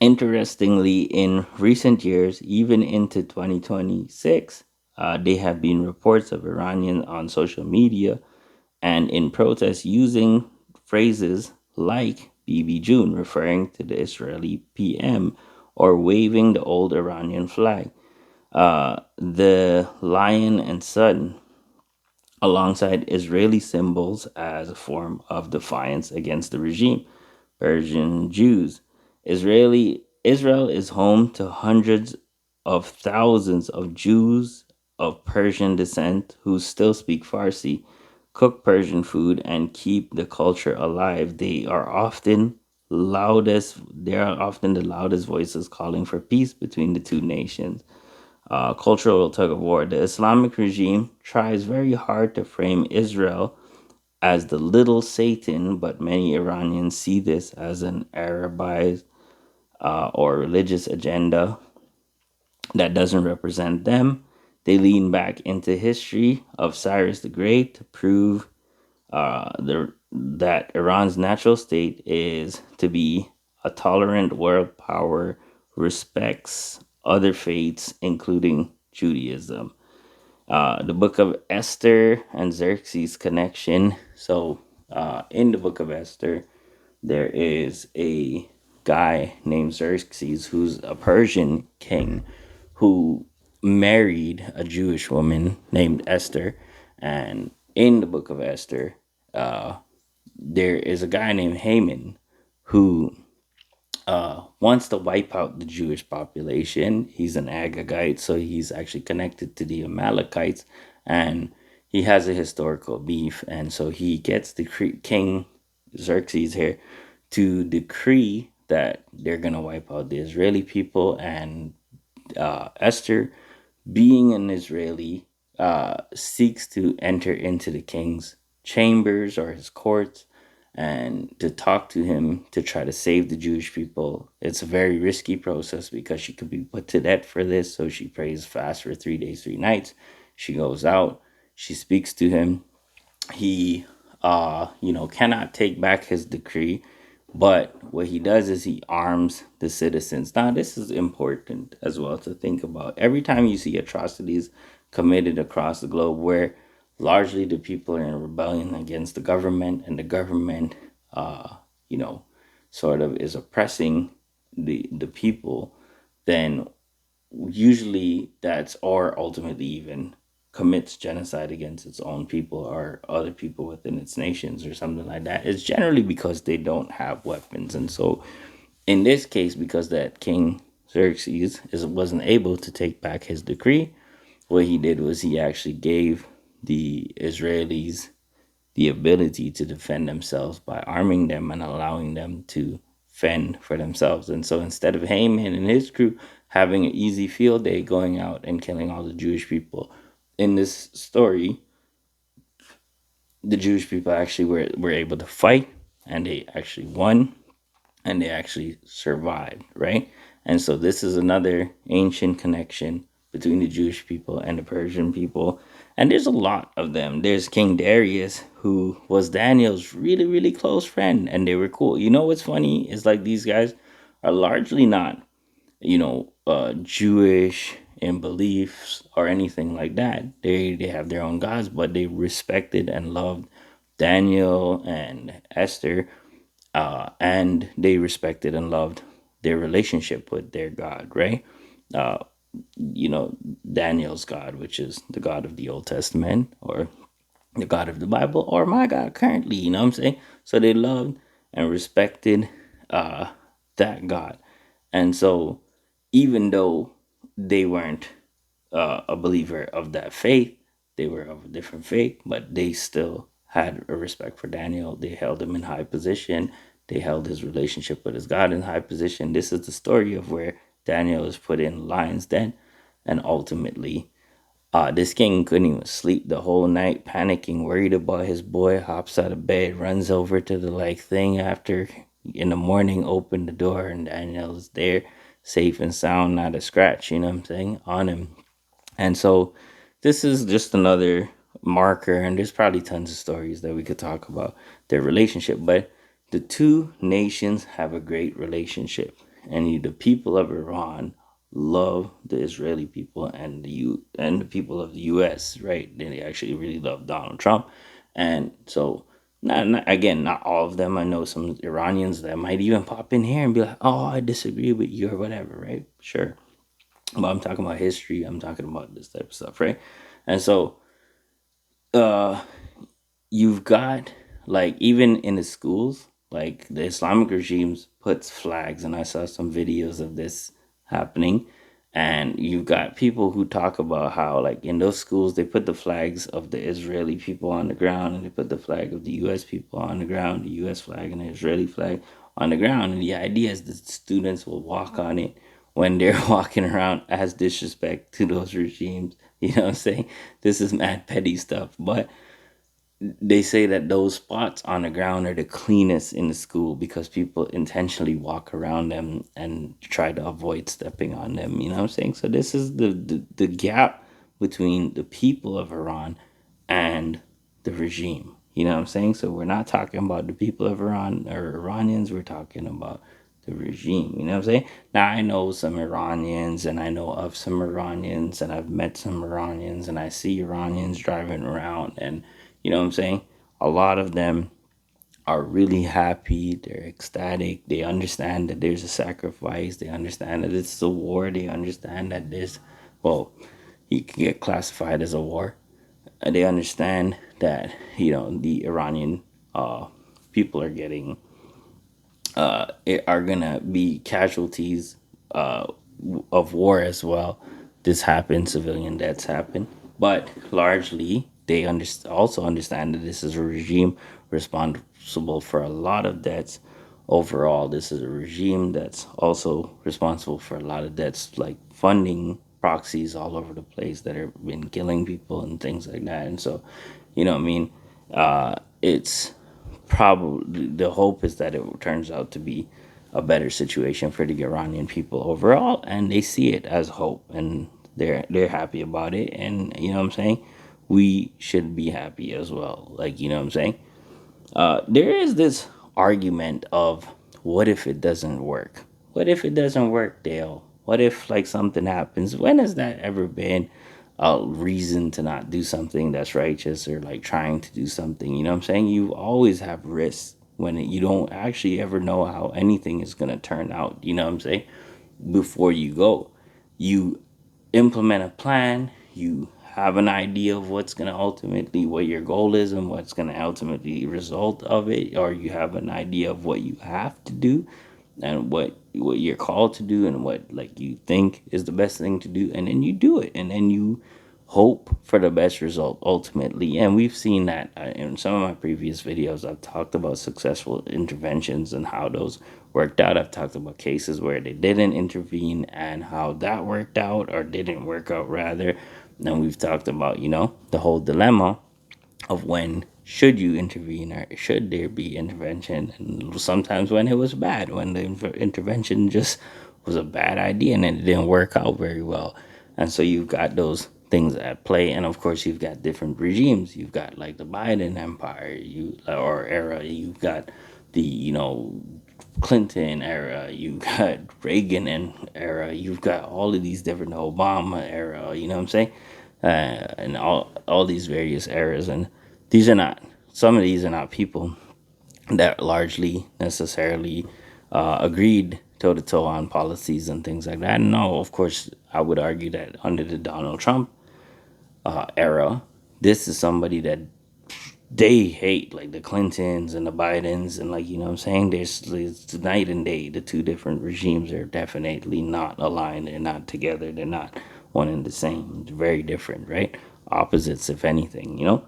Interestingly, in recent years, even into 2026, there have been reports of Iranians on social media and in protests using phrases like Bibi June, referring to the Israeli PM, or waving the old Iranian flag. The Lion and Sun. alongside Israeli symbols as a form of defiance against the regime. Persian Jews. Israel is home to hundreds of thousands of Jews of Persian descent who still speak Farsi, cook Persian food, and keep the culture alive. They are often the loudest voices calling for peace between the two nations. Cultural tug of war. The Islamic regime tries very hard to frame Israel as the little Satan, but many Iranians see this as an Arabized or religious agenda that doesn't represent them. They lean back into history of Cyrus the Great to prove that Iran's natural state is to be a tolerant world power, respects other faiths, including Judaism. The book of Esther and Xerxes connection. So, in the book of Esther, there is a guy named Xerxes who's a Persian king who married a Jewish woman named Esther. And in the book of Esther, there is a guy named Haman who wants to wipe out the Jewish population. He's an Agagite, so he's actually connected to the Amalekites, and he has a historical beef. And so he gets the king Xerxes here to decree that they're gonna wipe out the Israeli people. And Esther, being an Israeli, seeks to enter into the king's chambers or his courts and to talk to him to try to save the Jewish people. It's a very risky process because she could be put to death for this. So she prays fast for 3 days, 3 nights. She goes out, she speaks to him. He, cannot take back his decree. But what he does is he arms the citizens. Now, this is important as well to think about. Every time you see atrocities committed across the globe where largely the people are in rebellion against the government and the government, uh, you know, sort of is oppressing the people, then usually that's or ultimately even commits genocide against its own people or other people within its nations or something like that, it's generally because they don't have weapons. And so in this case, because that king Xerxes wasn't able to take back his decree, what he did was he actually gave the Israelis the ability to defend themselves by arming them and allowing them to fend for themselves. And so instead of Haman and his crew having an easy field day going out and killing all the Jewish people, in this story, the Jewish people actually were able to fight and they actually won and they actually survived, right? And so this is another ancient connection between the Jewish people and the Persian people. And there's a lot of them. There's King Darius, who was Daniel's really, really close friend, and they were cool. You know what's funny is like these guys are largely not, Jewish in beliefs or anything like that. They have their own gods, but they respected and loved Daniel and Esther, and they respected and loved their relationship with their God, right? Uh, Daniel's God, which is the God of the Old Testament, or the God of the Bible, or my God currently, you know what I'm saying? So they loved and respected uh, that God. And so even though they weren't a believer of that faith, they were of a different faith, but they still had a respect for Daniel. They held him in high position. They held his relationship with his God in high position. This is the story of where Daniel is put in lion's den, and ultimately, this king couldn't even sleep the whole night, panicking, worried about his boy. Hops out of bed, runs over to the like thing after in the morning, opened the door, and Daniel's there, safe and sound, not a scratch. You know what I'm saying on him. And so this is just another marker, and there's probably tons of stories that we could talk about their relationship. But the two nations have a great relationship, and the people of Iran love the Israeli people and the people of the U.S. Right? They actually really love Donald Trump, and so. Not all of them. I know some Iranians that might even pop in here and be like, "Oh, I disagree with you" or whatever. Right? Sure, but I'm talking about history. I'm talking about this type of stuff, right? And so uh you've got, like, even in the schools, like the Islamic regimes puts flags, and I saw some videos of this happening. And you've got people who talk about how, like, in those schools they put the flags of the Israeli people on the ground, and they put the flag of the US people on the ground, the US flag and the Israeli flag on the ground. And the idea is that students will walk on it when they're walking around as disrespect to those regimes. You know what I'm saying? This is mad petty stuff, but they say that those spots on the ground are the cleanest in the school because people intentionally walk around them and try to avoid stepping on them. You know what I'm saying? So this is the gap between the people of Iran and the regime. You know what I'm saying? So we're not talking about the people of Iran or Iranians, we're talking about the regime. You know what I'm saying? Now I know some Iranians, and I know of some Iranians, and I've met some Iranians, and I see Iranians driving around, and you know what I'm saying? A lot of them are really happy, they're ecstatic, they understand that there's a sacrifice, they understand that it's a war, they understand that this, well, you can get classified as a war. And they understand that, the Iranian people are getting are gonna be casualties uh, of war as well. This happens, civilian deaths happen, but largely they also understand that this is a regime responsible for a lot of deaths. Overall, this is a regime that's also responsible for a lot of deaths, like funding proxies all over the place that have been killing people and things like that. And so, what I mean, it's probably, the hope is that it turns out to be a better situation for the Iranian people overall, and they see it as hope, and they're happy about it. And you know what I'm saying? We should be happy as well. Like, you know what I'm saying? There is this argument of, what if it doesn't work? What if it doesn't work, Dale? What if, like, something happens? When has that ever been a reason to not do something that's righteous, or like trying to do something? You know what I'm saying? You always have risks when you don't actually ever know how anything is going to turn out. You know what I'm saying? Before you go, you implement a plan, you have an idea of what's going to ultimately, what your goal is and what's going to ultimately result of it, or you have an idea of what you have to do and what you're called to do, and what, like, you think is the best thing to do, and then you do it, and then you hope for the best result ultimately. And we've seen that in some of my previous videos. I've talked about successful interventions and how those worked out. I've talked about cases where they didn't intervene and how that worked out, or didn't work out rather. And we've talked about, the whole dilemma of when should you intervene, or should there be intervention, and sometimes when it was bad, when the intervention just was a bad idea and it didn't work out very well. And so you've got those things at play, and of course you've got different regimes. You've got, like, the Biden empire, or era. You've got the, Clinton era, you got Reagan and era, you've got all of these different, Obama era, you know what I'm saying? And all these various eras. And these are not, some of these are not people that largely necessarily agreed toe to toe on policies and things like that. No, of course, I would argue that under the Donald Trump era, this is somebody that they hate, like the Clintons and the Bidens, and, like, you know what I'm saying? It's night and day. The two different regimes are definitely not aligned. They're not together. They're not one and the same. They're very different, right? Opposites, if anything, you know?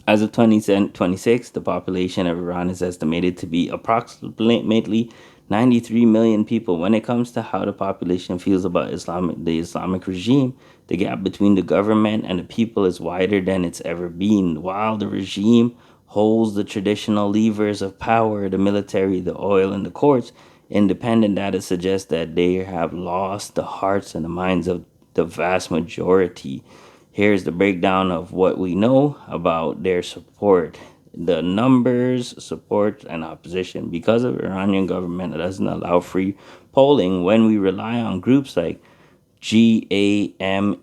As of 2026, the population of Iran is estimated to be approximately 93 million people. When it comes to how the population feels about the Islamic regime, the gap between the government and the people is wider than it's ever been. While the regime holds the traditional levers of power, the military, the oil, and the courts, independent data suggests that they have lost the hearts and the minds of the vast majority. Here's the breakdown of what we know about their support. The numbers, support, and opposition. Because of Iranian government that doesn't allow free polling, when we rely on groups like GAMAAN,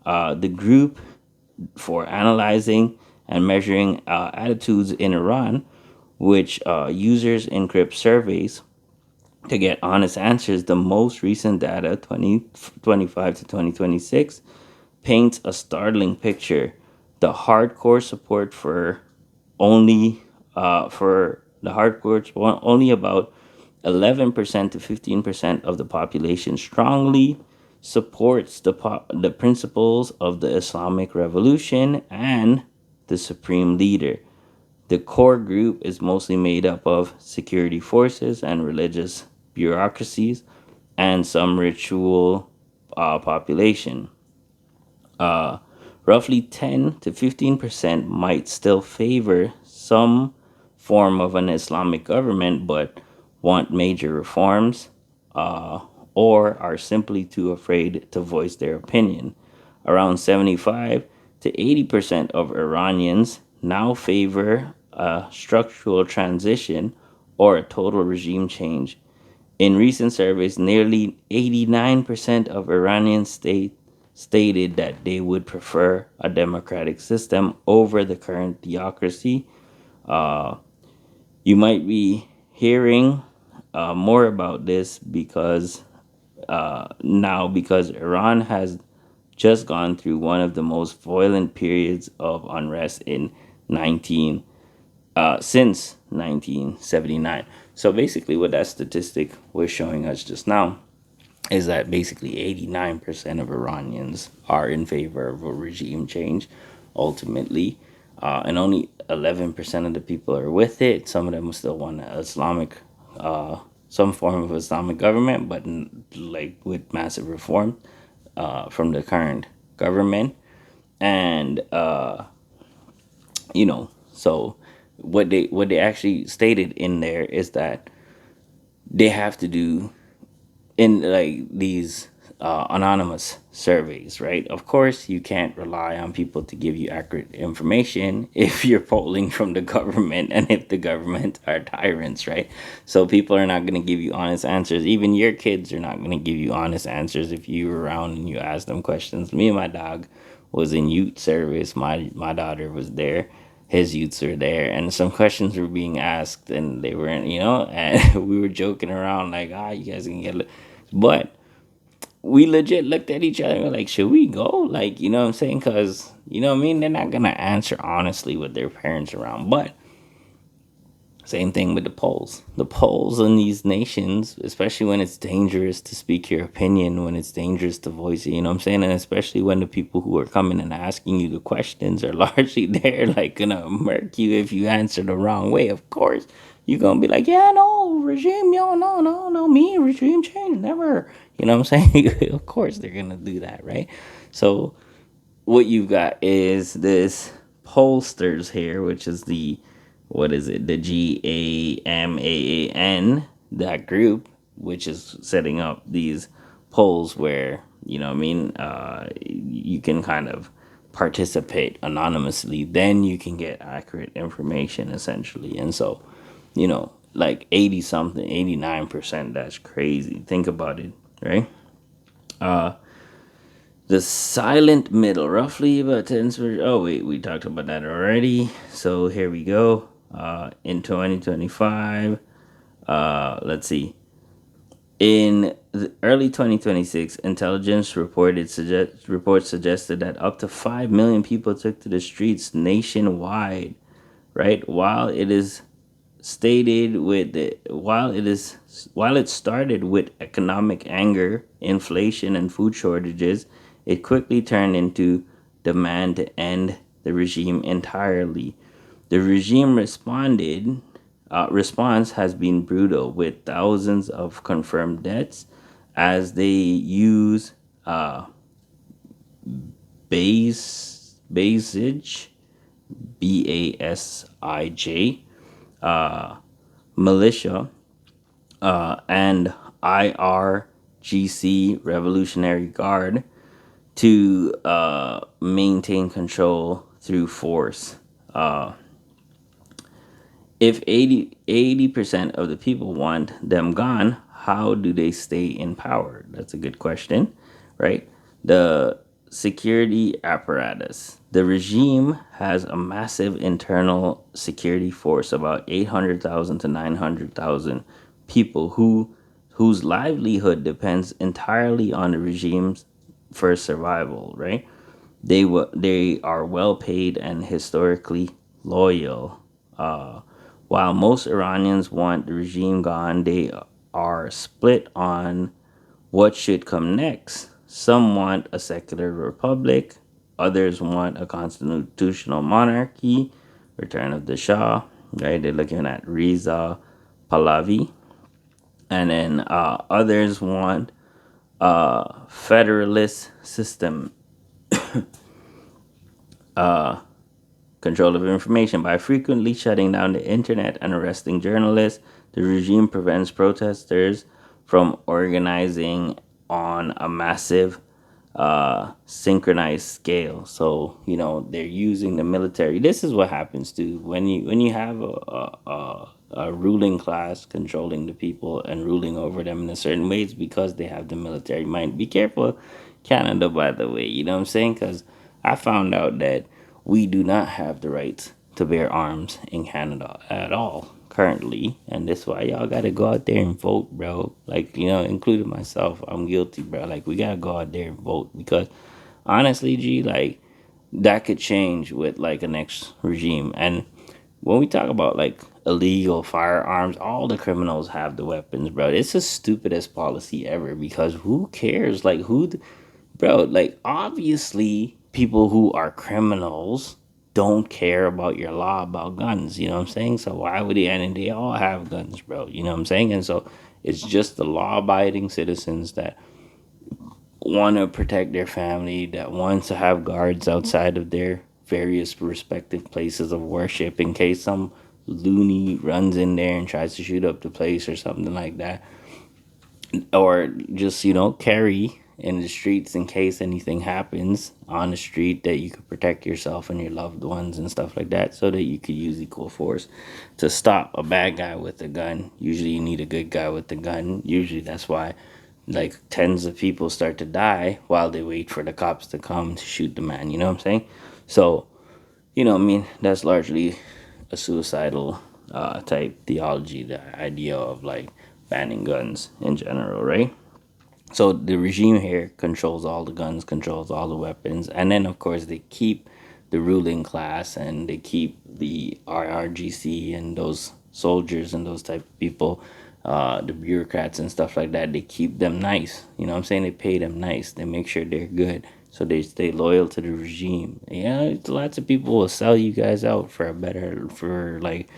the group for analyzing and measuring attitudes in Iran, which users encrypt surveys to get honest answers. The most recent data, 2025 to 2026, paints a startling picture. The hardcore support for only for the hardcore only about 11% to 15% of the population strongly supports the principles of the Islamic Revolution and the supreme leader. The core group is mostly made up of security forces and religious bureaucracies and some ritual population. Uh, Roughly 10 to 15% might still favor some form of an Islamic government but want major reforms, uh, or are simply too afraid to voice their opinion. Around 75 to 80% of Iranians now favor a structural transition or a total regime change. In recent surveys, nearly 89% of Iranian stated that they would prefer a democratic system over the current theocracy. Uh, you might be hearing more about this because because Iran has just gone through one of the most violent periods of unrest in 19 since 1979. So basically, what that statistic was showing us just now is that basically 89% of Iranians are in favor of a regime change ultimately, and only 11% of the people are with it. Some of them still want an Islamic, some form of Islamic government, but like with massive reform from the current government. And, so what they actually stated in there is that they have to do in like these anonymous surveys, right? Of course, you can't rely on people to give you accurate information if you're polling from the government and if the government are tyrants, right? So people are not going to give you honest answers. Even your kids are not going to give you honest answers if you were around and you ask them questions. Me and my dog was in youth service. My daughter was there. His youths were there, and some questions were being asked, and they weren't, and we were joking around like, you guys can get. But we legit looked at each other and were like, should we go? Like, you know what I'm saying? Because, you know what I mean? They're not going to answer honestly with their parents around. But same thing with the polls. The polls in these nations, especially when it's dangerous to speak your opinion, when it's dangerous to voice it, you know what I'm saying? And especially when the people who are coming and asking you the questions are largely there, like, gonna murk you if you answer the wrong way. Of course, you're gonna be like, yeah, no, regime, yo, no, no, no, me, regime change, never. You know what I'm saying? Of course, they're gonna do that, right? So, what you've got is this pollsters here, which is the what is it? The GAMAAN, that group, which is setting up these polls where you can kind of participate anonymously. Then you can get accurate information essentially, and so like 80 something, 89%. That's crazy. Think about it, right? The silent middle, roughly about 10. Oh, wait, we talked about that already. So here we go. In 2025, let's see. In the early 2026, intelligence reports suggested that up to 5 million people took to the streets nationwide, right? While it started with economic anger, inflation, and food shortages, it quickly turned into demand to end the regime entirely. The regime response has been brutal, with thousands of confirmed deaths as they use Basij, BASIJ, militia, and IRGC, Revolutionary Guard, to maintain control through force. If 80% of the people want them gone, how do they stay in power? That's a good question, right? The security apparatus. The regime has a massive internal security force, about 800,000 to 900,000 people whose livelihood depends entirely on the regime's for survival, right? They are well paid and historically loyal. Uh, while most Iranians want the regime gone, they are split on what should come next. Some want a secular republic, others want a constitutional monarchy, return of the Shah. Right, they're looking at Reza Pahlavi, and then others want a federalist system, control of information. By frequently shutting down the internet and arresting journalists, the regime prevents protesters from organizing on a massive synchronized scale. So they're using the military. This is what happens too when you have a ruling class controlling the people and ruling over them in a certain ways because they have the military mind. Be careful, Canada, by the way. You know what I'm saying? Because I found out that we do not have the right to bear arms in Canada at all currently, and that's why y'all gotta go out there and vote, bro. Like, including myself, I'm guilty, bro. Like, we gotta go out there and vote because honestly, G, like, that could change with like a next regime. And when we talk about like illegal firearms, all the criminals have the weapons, bro. It's the stupidest policy ever because who cares? Like, bro, like, obviously, people who are criminals don't care about your law about guns. You know what I'm saying? So why would they? And they all have guns, bro. You know what I'm saying? And so it's just the law-abiding citizens that want to protect their family, that want to have guards outside of their various respective places of worship in case some loony runs in there and tries to shoot up the place or something like that, or just carry in the streets in case anything happens on the street, that you could protect yourself and your loved ones and stuff like that, so that you could use equal force to stop a bad guy with a gun. Usually you need a good guy with a gun. Usually that's why like tens of people start to die while they wait for the cops to come to shoot the man. You know what I'm saying? So I mean, that's largely a suicidal type theology, the idea of like banning guns in general, right? So the regime here controls all the guns, controls all the weapons, and then of course they keep the ruling class and they keep the RRGC and those soldiers and those type of people, the bureaucrats and stuff like that. They keep them nice. You know what I'm saying? They pay them nice. They make sure they're good. So they stay loyal to the regime. Yeah, lots of people will sell you guys out for a better, for like,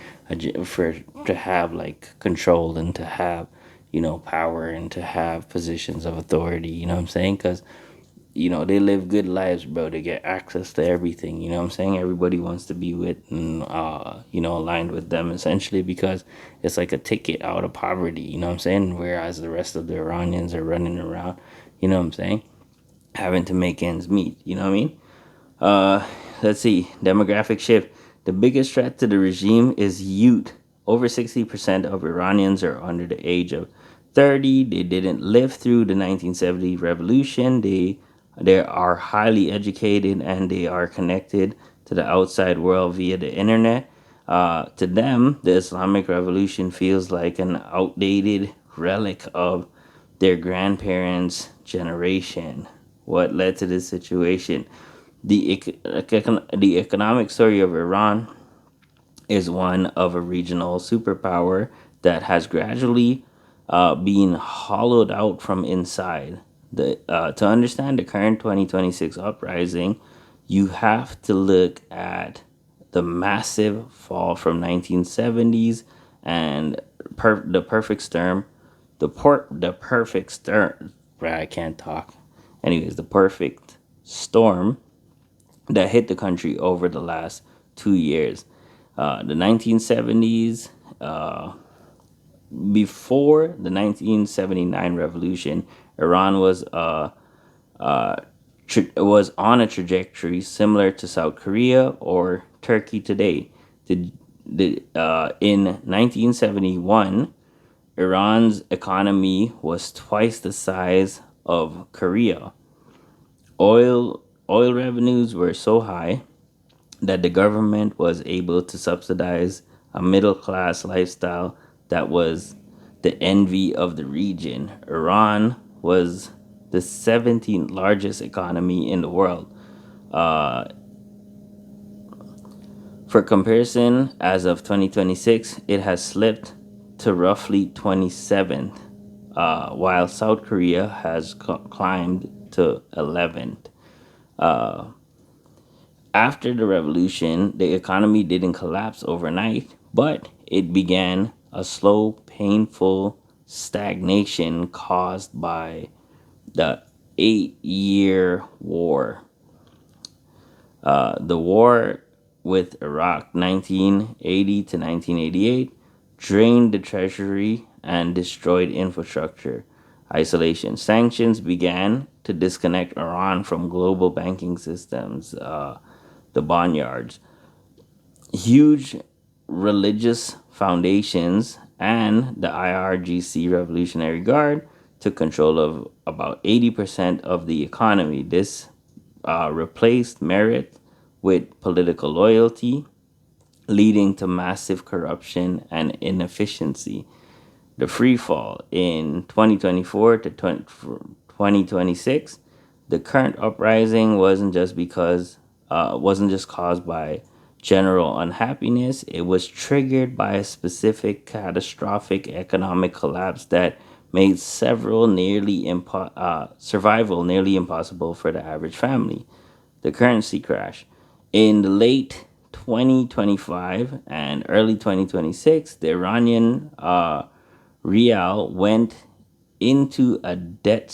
for to have like control and to have power and to have positions of authority. You know what I'm saying? Because they live good lives, bro. They get access to everything. You know what I'm saying? Everybody wants to be with and aligned with them essentially because it's like a ticket out of poverty. You know what I'm saying? Whereas the rest of the Iranians are running around. You know what I'm saying? Having to make ends meet. You know what I mean? Let's see. Demographic shift. The biggest threat to the regime is youth. Over 60% of Iranians are under the age of 30. They didn't live through the 1970 revolution. They are highly educated and they are connected to the outside world via the internet. To them, the Islamic Revolution feels like an outdated relic of their grandparents' generation. What led to this situation? The economic story of Iran is one of a regional superpower that has gradually been hollowed out from inside. To understand the current 2026 uprising, you have to look at the massive fall from 1970s and the perfect storm, the perfect storm. Right, I can't talk. Anyways, the perfect storm that hit the country over the last 2 years. The 1970s, before the 1979 revolution, Iran was on a trajectory similar to South Korea or Turkey today. In 1971, Iran's economy was twice the size of Korea. Oil revenues were so high that the government was able to subsidize a middle class lifestyle that was the envy of the region. Iran was the 17th largest economy in the world. For comparison, as of 2026, it has slipped to roughly 27th, while South Korea has climbed to 11th. After the revolution, the economy didn't collapse overnight, but it began a slow, painful stagnation caused by the 8-year war. The war with Iraq, 1980 to 1988, drained the treasury and destroyed infrastructure. Isolation sanctions began to disconnect Iran from global banking systems, the boneyards. Huge religious foundations and the IRGC Revolutionary Guard took control of about 80% of the economy. This replaced merit with political loyalty, leading to massive corruption and inefficiency. The free fall in 2024 to 2026, the current uprising wasn't just caused by general unhappiness. It was triggered by a specific catastrophic economic collapse that made survival nearly impossible for the average family. The currency crash. In the late 2025 and early 2026, the Iranian Rial went into a debt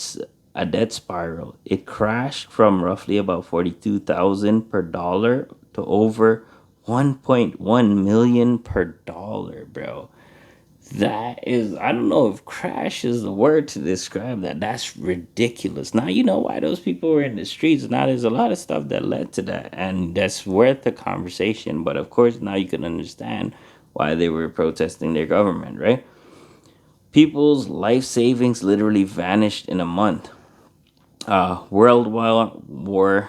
spiral. It crashed from roughly about 42,000 per dollar to over 1.1 million per dollar, bro. That is, I don't know if crash is the word to describe that. That's ridiculous. Now you know why those people were in the streets. Now there's a lot of stuff that led to that, and that's worth the conversation. But of course, now you can understand why they were protesting their government, right? People's life savings literally vanished in a month. World War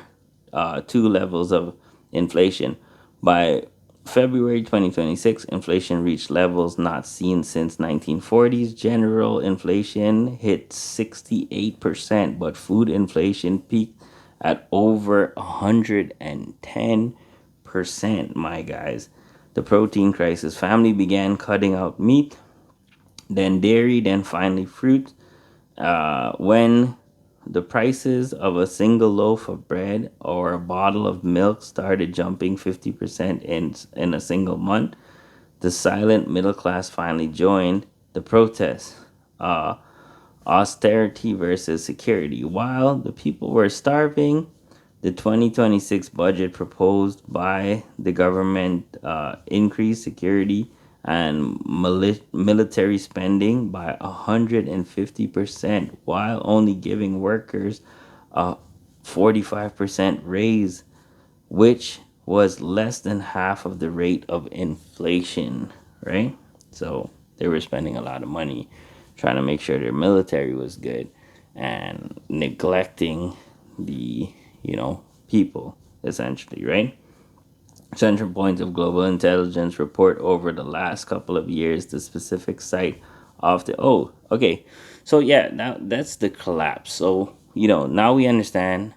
II levels of inflation. By February 2026, inflation reached levels not seen since 1940s. General inflation hit 68%, but food inflation peaked at over 110%, my guys. The protein crisis. Family began cutting out meat, then dairy, then finally fruit. When the prices of a single loaf of bread or a bottle of milk started jumping 50% in a single month, the silent middle class finally joined the protest. Uh, Austerity versus security. While the people were starving, the 2026 budget proposed by the government increased security and military spending by 150% while only giving workers a 45% raise, which was less than half of the rate of inflation, right? So they were spending a lot of money trying to make sure their military was good and neglecting the, people essentially, right? Central points of global intelligence report over the last couple of years, the specific site of the. Oh, okay. So, yeah, now that's the collapse. So, now we understand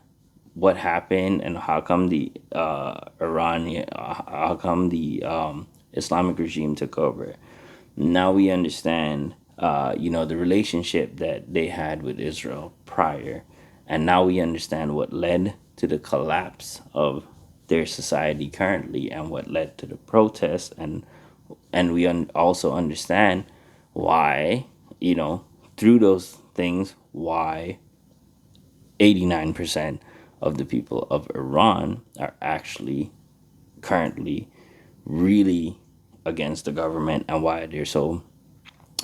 what happened and how come the how come the Islamic regime took over. Now we understand, the relationship that they had with Israel prior, and now we understand what led to the collapse of their society currently, and what led to the protests, and we also understand why, through those things, why 89% of the people of Iran are actually currently really against the government, and why they're so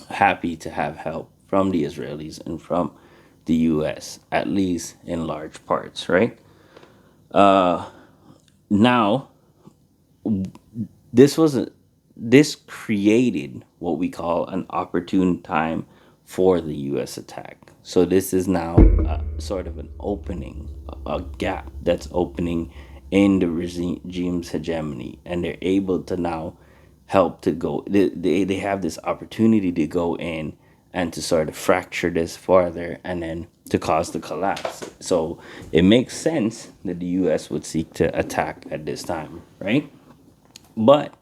happy to have help from the Israelis and from the US, at least in large parts, right? Now, this was a, this created what we call an opportune time for the US attack. So this is now sort of an opening, a gap that's opening in the regime's hegemony, and they're able to now help to go. They have this opportunity to go in and to sort of fracture this further and then to cause the collapse. So it makes sense that the US would seek to attack at this time, right? But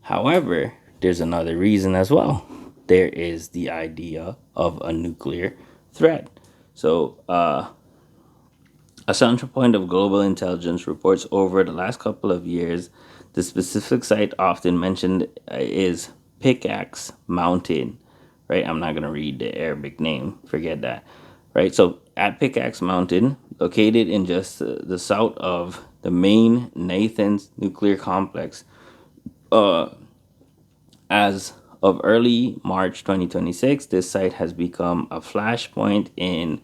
however, there's another reason as well. There is the idea of a nuclear threat. So, a central point of global intelligence reports over the last couple of years, the specific site often mentioned is Pickaxe Mountain, right? I'm not going to read the Arabic name, forget that, right? So, at Pickaxe Mountain, located in just the south of the main Nathans nuclear complex, as of early March 2026, this site has become a flashpoint in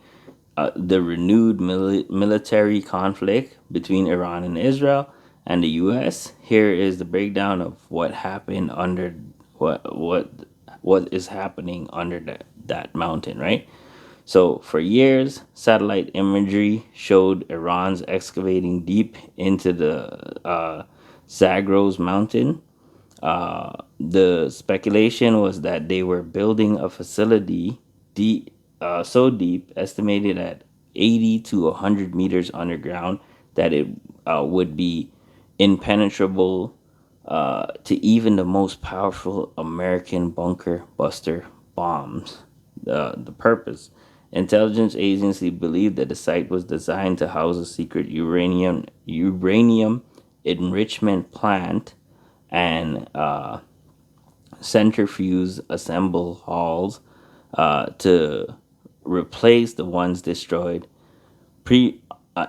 the renewed military conflict between Iran and Israel and the U.S. Here is the breakdown of what happened under what what is happening under that mountain, right? So for years, satellite imagery showed Iran's excavating deep into the Zagros mountain. The speculation was that they were building a facility deep, so deep, estimated at 80 to 100 meters underground, that it would be impenetrable to even the most powerful American bunker buster bombs. The purpose. Intelligence agency believed that the site was designed to house a secret uranium enrichment plant and centrifuge assemble halls to replace the ones destroyed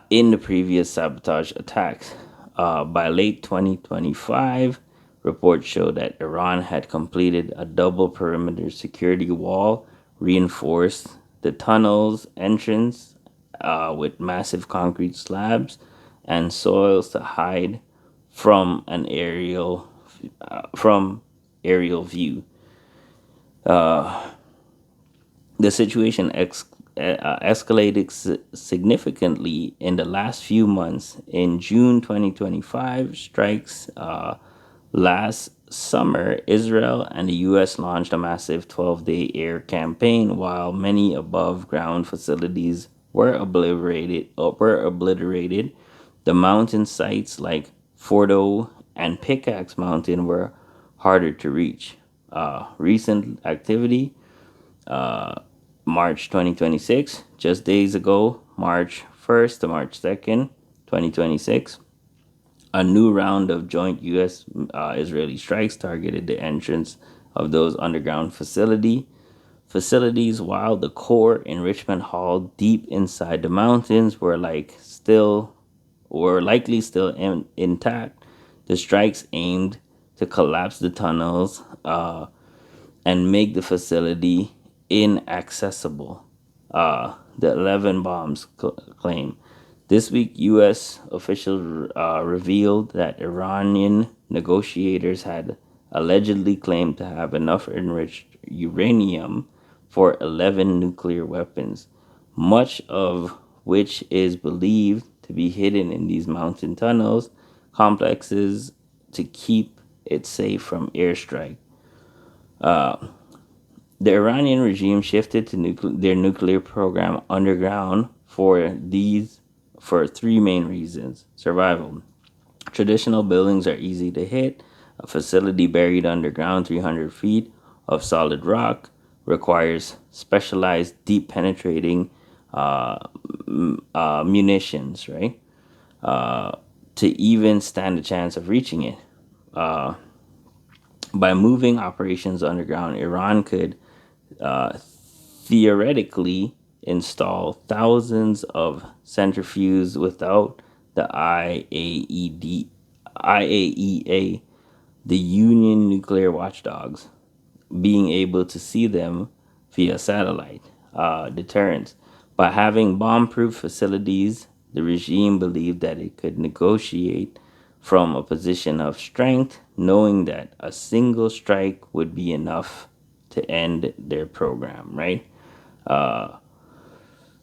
in the previous sabotage attacks. By late 2025, reports show that Iran had completed a double perimeter security wall, reinforced the tunnel's entrance with massive concrete slabs and soils to hide from an from aerial view. The situation escalated significantly in the last few months. In June 2025, strikes last summer, Israel and the U.S. launched a massive 12-day air campaign while many above ground facilities were obliterated. The mountain sites like Fordo and Pickaxe Mountain were harder to reach. Recent activity, March 2026, just days ago, March 1st to March 2nd, 2026, a new round of joint U.S. Israeli strikes targeted the entrance of those underground facilities, while the core enrichment hall deep inside the mountains were likely still intact. The strikes aimed to collapse the tunnels and make the facility inaccessible. The 11 bombs claim. This week, U.S. officials revealed that Iranian negotiators had allegedly claimed to have enough enriched uranium for 11 nuclear weapons, much of which is believed to be hidden in these mountain tunnels complexes to keep it safe from airstrike. The Iranian regime shifted to their nuclear program underground for three main reasons: survival. Traditional buildings are easy to hit. A facility buried underground 300 feet of solid rock requires specialized, deep penetrating munitions, right? To even stand a chance of reaching it. By moving operations underground, Iran could theoretically install thousands of centrifuges without the IAEA, the Union Nuclear Watchdogs, being able to see them via satellite. Deterrence. By having bomb proof facilities, the regime believed that it could negotiate from a position of strength, knowing that a single strike would be enough to end their program, right?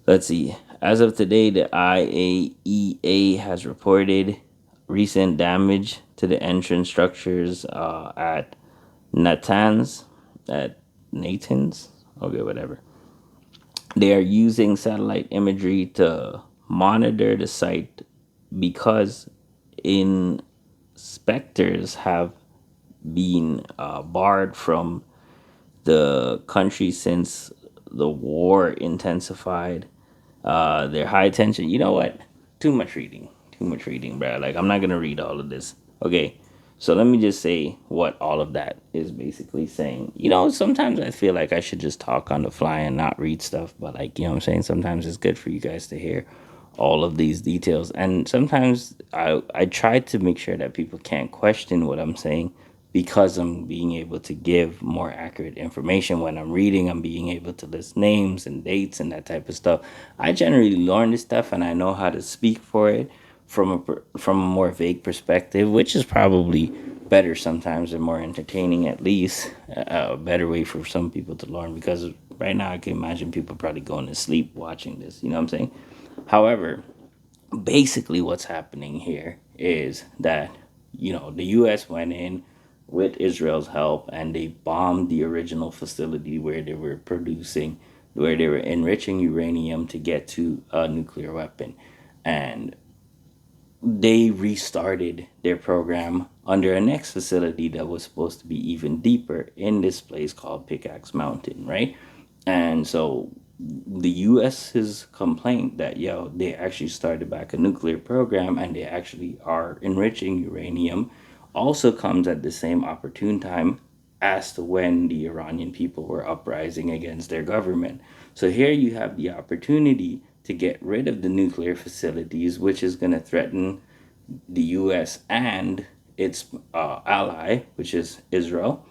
Let's see. As of today, the IAEA has reported recent damage to the entrance structures at Natanz, at Natanz, Okay, whatever. They are using satellite imagery to monitor the site because inspectors have been barred from the country since the war intensified. They're high tension. You know what? Too much reading. Too much reading, bro. Like, I'm not gonna read all of this. Okay. So let me just say what all of that is basically saying. Sometimes I feel like I should just talk on the fly and not read stuff, but like, what I'm saying? Sometimes it's good for you guys to hear all of these details. And sometimes I try to make sure that people can't question what I'm saying because I'm being able to give more accurate information. When I'm reading, I'm being able to list names and dates and that type of stuff. I generally learn this stuff and I know how to speak for it from a more vague perspective, which is probably better sometimes and more entertaining, at least a better way for some people to learn, because right now I can imagine people probably going to sleep watching this. You know what I'm saying? However, basically what's happening here is that the US went in with Israel's help and they bombed the original facility where they were producing, where they were enriching uranium to get to a nuclear weapon. And they restarted their program under a next facility that was supposed to be even deeper in this place called Pickaxe Mountain, right? And so the US's complaint that they actually started back a nuclear program and they actually are enriching uranium also comes at the same opportune time as to when the Iranian people were uprising against their government. So here you have the opportunity to get rid of the nuclear facilities, which is going to threaten the US and its ally, which is Israel.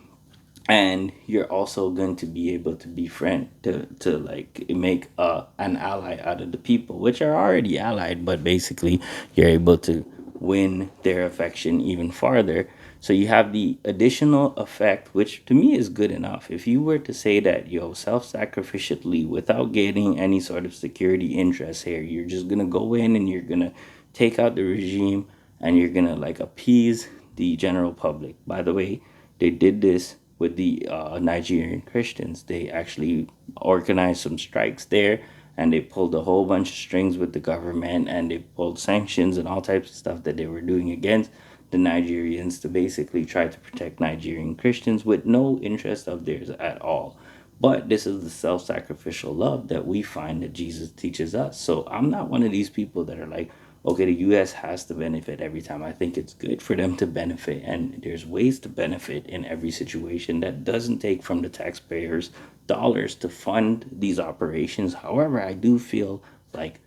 And you're also going to be able to befriend, to like make an ally out of the people, which are already allied, but basically you're able to win their affection even farther. So you have the additional effect, which to me is good enough. If you were to say that, self-sacrificially, without getting any sort of security interest here, you're just gonna go in and you're gonna take out the regime and you're gonna like appease the general public. By the way, they did this with the Nigerian Christians. They actually organized some strikes there and they pulled a whole bunch of strings with the government and they pulled sanctions and all types of stuff that they were doing against the Nigerians to basically try to protect Nigerian Christians with no interest of theirs at all. But this is the self sacrificial love that we find that Jesus teaches us. So I'm not one of these people that are like, okay, the US has to benefit every time. I think it's good for them to benefit, and there's ways to benefit in every situation that doesn't take from the taxpayers' dollars to fund these operations. However, I do feel like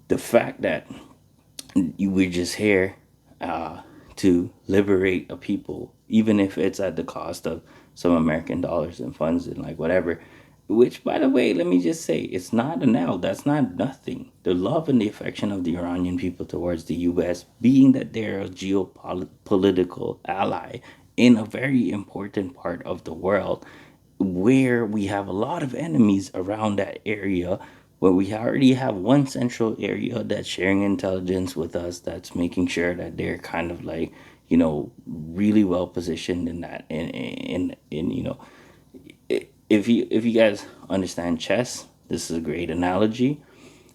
the fact that we're just here to liberate a people, even if it's at the cost of some American dollars and funds and like whatever. Which, by the way, let me just say, it's not an L. That's not nothing. The love and the affection of the Iranian people towards the U.S., being that they're a geopolitical ally in a very important part of the world, where we have a lot of enemies around that area, where we already have one central area that's sharing intelligence with us, that's making sure that they're kind of like, really well positioned in that, in if you guys understand chess, this is a great analogy,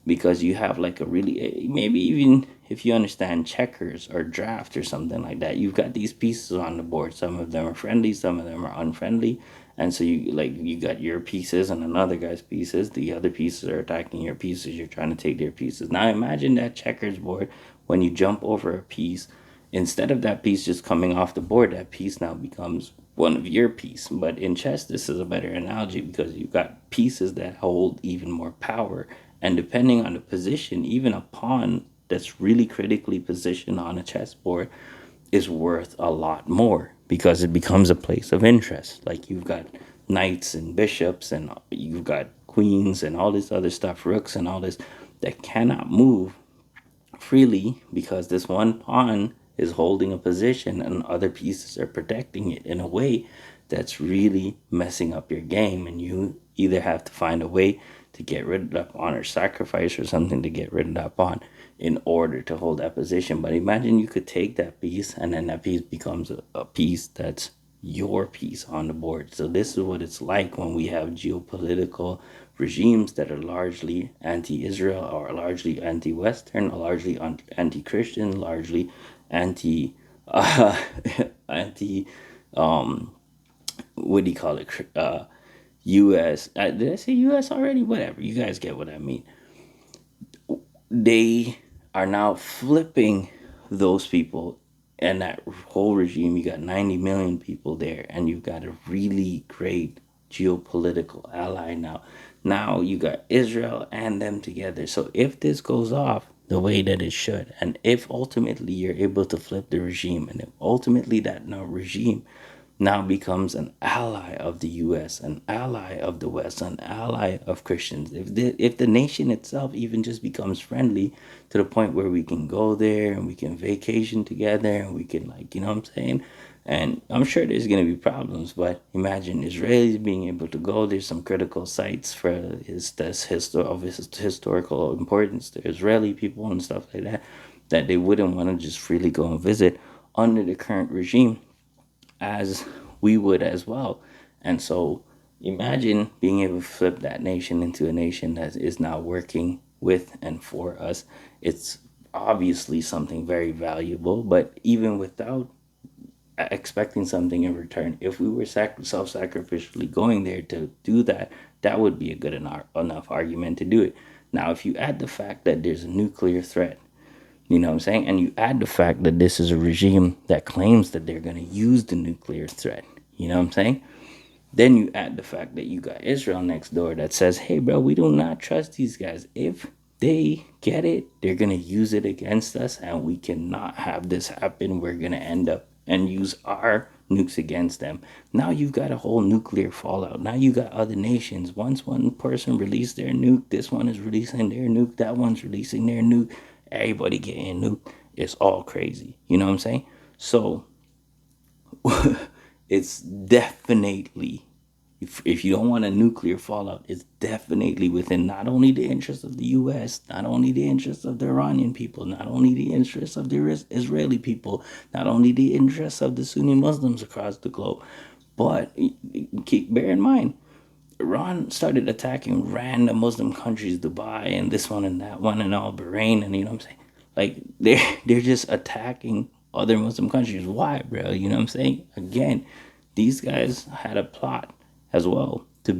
because you have like a really, maybe even if you understand checkers or draft or something like that, you've got these pieces on the board. Some of them are friendly, some of them are unfriendly, and so you got your pieces and another guy's pieces. The other pieces are attacking your pieces. You're trying to take their pieces. Now imagine that checkers board. When you jump over a piece, instead of that piece just coming off the board, that piece now becomes one of your piece. But in chess, this is a better analogy because you've got pieces that hold even more power. And depending on the position, even a pawn that's really critically positioned on a chessboard is worth a lot more because it becomes a place of interest. Like you've got knights and bishops, and you've got queens and all this other stuff, rooks and all this, that cannot move freely because this one pawn is holding a position and other pieces are protecting it in a way that's really messing up your game. And you either have to find a way to get rid of that pawn or sacrifice or something to get rid of that pawn in order to hold that position. But imagine you could take that piece and then that piece becomes a piece that's your piece on the board. So this is what it's like when we have geopolitical regimes that are largely anti-Israel, or largely anti-Western, or largely anti-Christian, largely anti uh, anti what do you call it? U.S. Did I say U.S. already? Whatever. You guys get what I mean. They are now flipping those people and that whole regime. You got 90 million people there, and you've got a really great geopolitical ally now. Now you got Israel and them together. So if this goes off the way that it should, and if ultimately you're able to flip the regime, and if ultimately that now regime now becomes an ally of the US, an ally of the West, an ally of Christians. If the nation itself even just becomes friendly to the point where we can go there and we can vacation together and we can, like, you know what I'm saying? And I'm sure there's going to be problems, but imagine Israelis being able to go. There's some critical sites for his historical importance to Israeli people and stuff like that, that they wouldn't want to just freely go and visit under the current regime, as we would as well. And so imagine being able to flip that nation into a nation that is now working with and for us. It's obviously something very valuable, but even without expecting something in return, if we were self-sacrificially going there to do that, that would be a good enough argument to do it. Now, if you add the fact that there's a nuclear threat, you know what I'm saying? And you add the fact that this is a regime that claims that they're going to use the nuclear threat. You know what I'm saying? Then you add the fact that you got Israel next door that says, hey, bro, we do not trust these guys. If they get it, they're going to use it against us, and we cannot have this happen. We're going to end up and use our nukes against them. Now you've got a whole nuclear fallout. Now you got other nations. Once one person released their nuke, this one is releasing their nuke, that one's releasing their nuke. Everybody getting nuked. It's all crazy. You know what I'm saying? So it's definitely, if you don't want a nuclear fallout, it's definitely within not only the interests of the US, not only the interests of the Iranian people, not only the interests of the Israeli people, not only the interests of the Sunni Muslims across the globe, but bear in mind, Iran started attacking random Muslim countries, Dubai and this one and that one and all, Bahrain, and you know what I'm saying? Like they're just attacking other Muslim countries. Why, bro? You know what I'm saying? Again, these guys had a plot as well to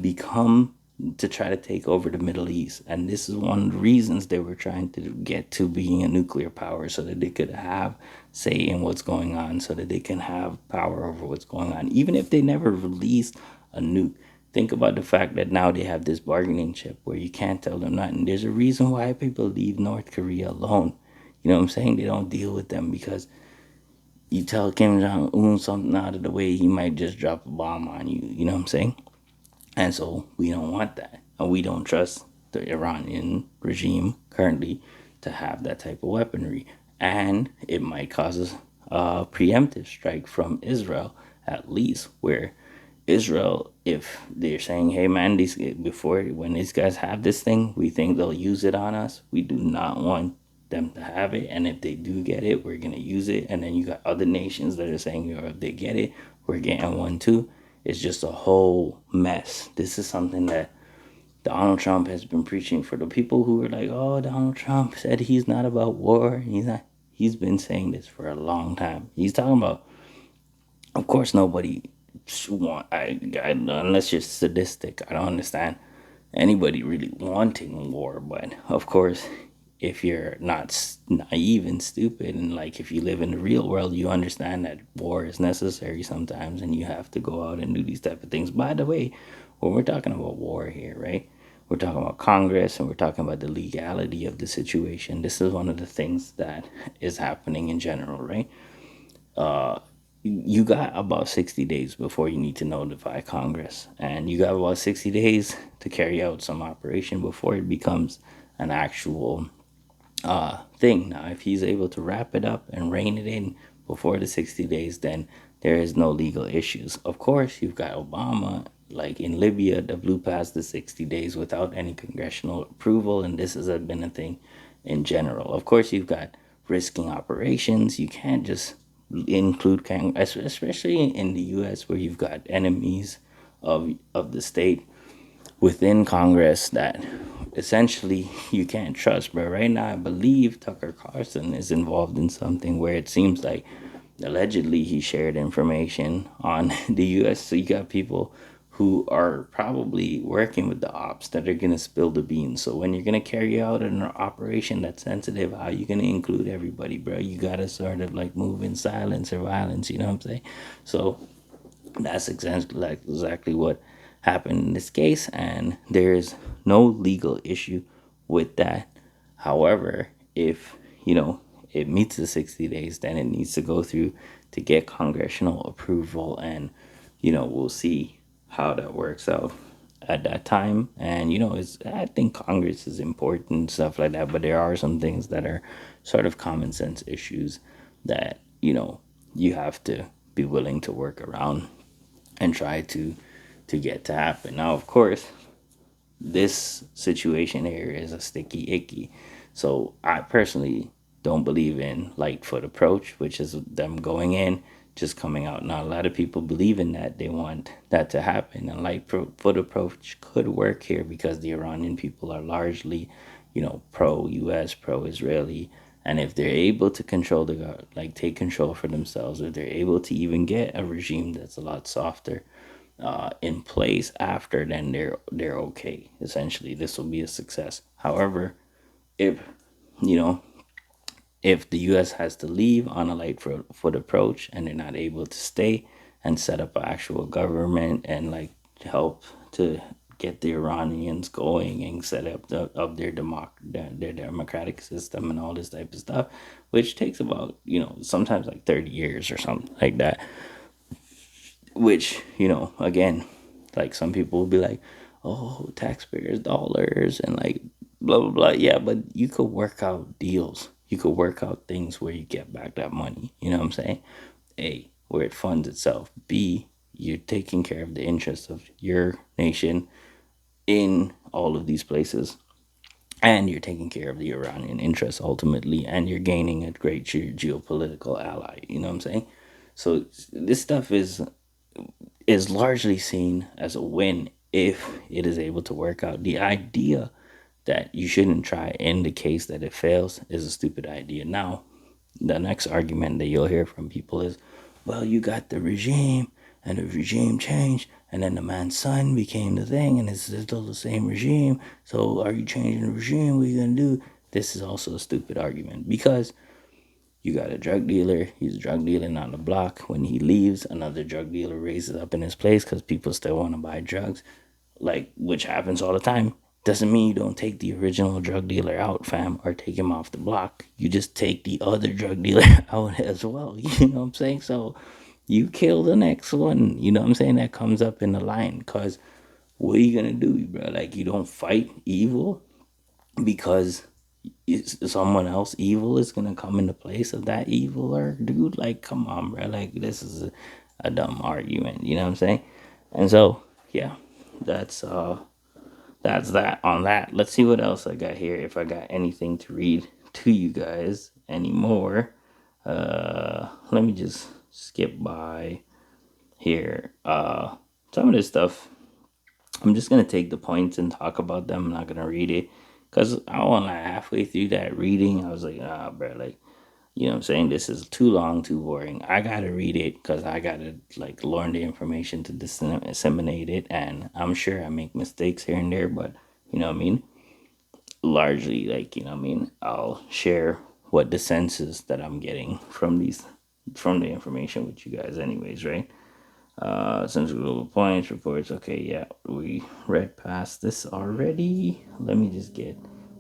try to take over the Middle East. And this is one of the reasons they were trying to get to being a nuclear power, so that they could have say in what's going on, so that they can have power over what's going on. Even if they never released a nuke, think about the fact that now they have this bargaining chip where you can't tell them nothing. There's a reason why people leave North Korea alone. You know what I'm saying? They don't deal with them because you tell Kim Jong Un something out of the way, he might just drop a bomb on you. You know what I'm saying? And so we don't want that. And we don't trust the Iranian regime currently to have that type of weaponry. And it might cause a preemptive strike from Israel, at least, where Israel, if they're saying, hey man, when these guys have this thing, we think they'll use it on us. We do not want them to have it. And if they do get it, we're going to use it. And then you got other nations that are saying, if they get it, we're getting one too. It's just a whole mess. This is something that Donald Trump has been preaching. For the people who are like, oh, Donald Trump said he's not about war. He's not. He's been saying this for a long time. He's talking about, of course, nobody unless you're sadistic. I don't understand anybody really wanting war. But of course, if you're not naive and stupid, and like if you live in the real world, you understand that war is necessary sometimes, and you have to go out and do these type of things. By the way, when we're talking about war here, right? We're talking about Congress, and we're talking about the legality of the situation. This is one of the things that is happening in general, right? You got about 60 days before you need to notify Congress, and you got about 60 days to carry out some operation before it becomes an actual thing. Now, if he's able to wrap it up and rein it in before the 60 days, then there is no legal issues. Of course, you've got Obama, like in Libya, that blew past the 60 days without any congressional approval, and this has been a thing in general. Of course, you've got risking operations. You can't just include especially in the U.S. where you've got enemies of the state within Congress that essentially you can't trust. But right now, I believe Tucker Carlson is involved in something where it seems like allegedly he shared information on the U.S. So you got people who are probably working with the ops that are gonna spill the beans. So when you're gonna carry out an operation that's sensitive, how you gonna include everybody, bro? You gotta sort of like move in silence or violence. You know what I'm saying? So that's exactly what happened in this case, and there is no legal issue with that. However, if it meets the 60 days, then it needs to go through to get congressional approval, and we'll see how that works out at that time. And it's I think Congress is important and stuff like that, but there are some things that are sort of common sense issues that you have to be willing to work around and try to get to happen. Now, of course, this situation here is a sticky icky. So I personally don't believe in Lightfoot approach, which is them going in, just coming out. Now a lot of people believe in that. They want that to happen. And Lightfoot approach could work here because the Iranian people are largely, pro US, pro Israeli. And if they're able to control take control for themselves, or they're able to even get a regime that's a lot softer in place after, then they're okay. Essentially, this will be a success. However, if you know if the U.S. has to leave on a Lightfoot approach and they're not able to stay and set up an actual government and like help to get the Iranians going and set up their democratic system and all this type of stuff, which takes about sometimes like 30 years or something like that, which again, like some people will be like, oh, taxpayers dollars and like blah blah blah. Yeah, but you could work out deals, you could work out things where you get back that money, you know what I'm saying? A, where it funds itself. B, you're taking care of the interests of your nation in all of these places, and you're taking care of the Iranian interests ultimately, and you're gaining a great geopolitical ally, you know what I'm saying? So this stuff is largely seen as a win if it is able to work out. The idea that you shouldn't try in the case that it fails is a stupid idea. Now, the next argument that you'll hear from people is, well, you got the regime and the regime changed, and then the man's son became the thing, and it's still the same regime. So are you changing the regime? What are you going to do? This is also a stupid argument because you got a drug dealer. He's drug dealing on the block. When he leaves, another drug dealer raises up in his place because people still want to buy drugs, like which happens all the time. Doesn't mean you don't take the original drug dealer out, fam, or take him off the block. You just take the other drug dealer out as well. You know what I'm saying? So you kill the next one. You know what I'm saying? That comes up in the line. Cause what are you gonna do, bro? Like you don't fight evil because someone else evil is gonna come in the place of that evil, or dude, like come on, bro, like this is a dumb argument, you know what I'm saying? And so yeah, that's that's that on that. Let's see what else I got here, if I got anything to read to you guys anymore. Let me just skip by here. Some of this stuff I'm just gonna take the points and talk about them. I'm not gonna read it because I went like halfway through that reading. I was like, ah, bro, like you know what I'm saying? This is too long, too boring. I gotta read it because I gotta like learn the information to disseminate it. And I'm sure I make mistakes here and there, but you know what I mean? Largely, like, you know what I mean? I'll share what the senses that I'm getting from the information with you guys, anyways, right? Central Global Points reports. Okay, yeah, we read past this already. Let me just get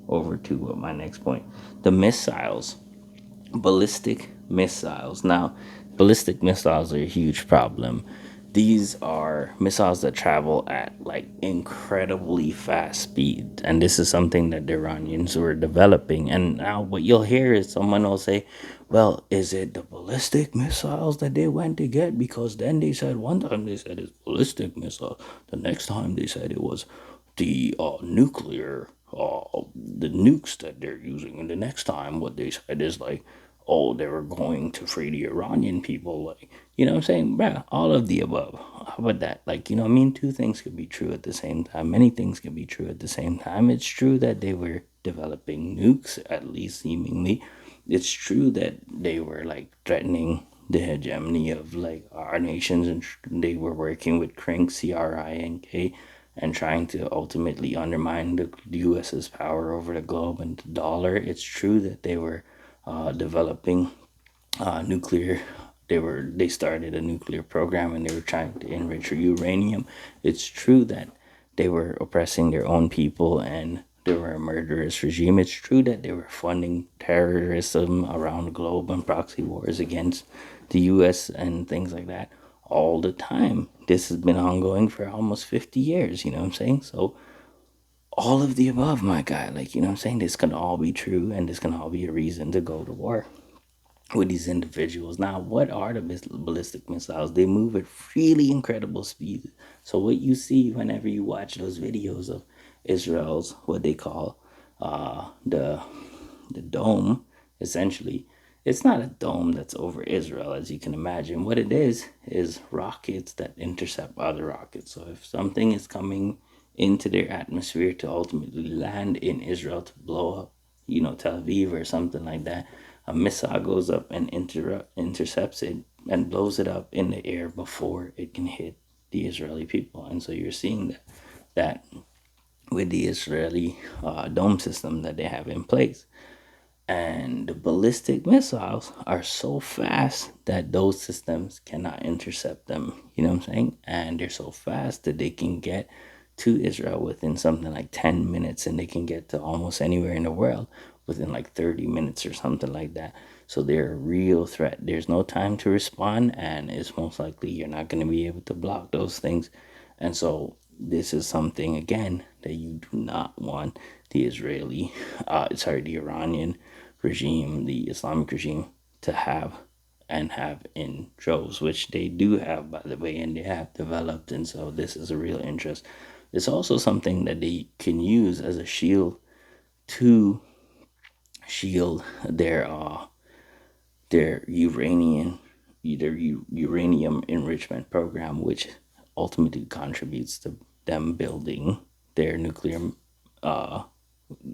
over to what my next point. The missiles, ballistic missiles. Now, ballistic missiles are a huge problem. These are missiles that travel at like incredibly fast speed, and this is something that the Iranians were developing. And now, what you'll hear is someone will say, "Well, is it the ballistic missiles that they went to get? Because then they said one time they said it's ballistic missile, the next time they said it was the nuclear, the nukes that they're using, and the next time what they said is like." oh, they were going to free the Iranian people. Like, you know what I'm saying? Bruh, all of the above. How about that? Like, you know, I mean, two things could be true at the same time. Many things could be true at the same time. It's true that they were developing nukes, at least seemingly. It's true that they were like threatening the hegemony of like our nations, and they were working with CRINK, CRINK, and trying to ultimately undermine the US's power over the globe and the dollar. It's true that they were developing nuclear. They started a nuclear program and they were trying to enrich uranium. It's true that they were oppressing their own people and they were a murderous regime. It's true that they were funding terrorism around the globe and proxy wars against the U.S. and things like that all the time. This has been ongoing for almost 50 years. You know what I'm saying? So all of the above, my guy. Like, you know what I'm saying? This can all be true and this can all be a reason to go to war with these individuals. Now, what are the ballistic missiles? They move at really incredible speed. So what you see whenever you watch those videos of Israel's what they call the dome, essentially, it's not a dome that's over Israel, as you can imagine. What it is rockets that intercept other rockets. So if something is coming into their atmosphere to ultimately land in Israel to blow up, you know, Tel Aviv or something like that, a missile goes up and intercepts it and blows it up in the air before it can hit the Israeli people. And so you're seeing that with the Israeli dome system that they have in place. And the ballistic missiles are so fast that those systems cannot intercept them. You know what I'm saying? And they're so fast that they can get to Israel within something like 10 minutes and they can get to almost anywhere in the world within like 30 minutes or something like that. So they're a real threat. There's no time to respond, and it's most likely you're not going to be able to block those things. And so this is something, again, that you do not want the Iranian regime, the Islamic regime, to have in droves, which they do have, by the way, and they have developed. And so this is a real interest. It's also something that they can use as a shield to shield their uranium enrichment program, which ultimately contributes to them building their nuclear uh,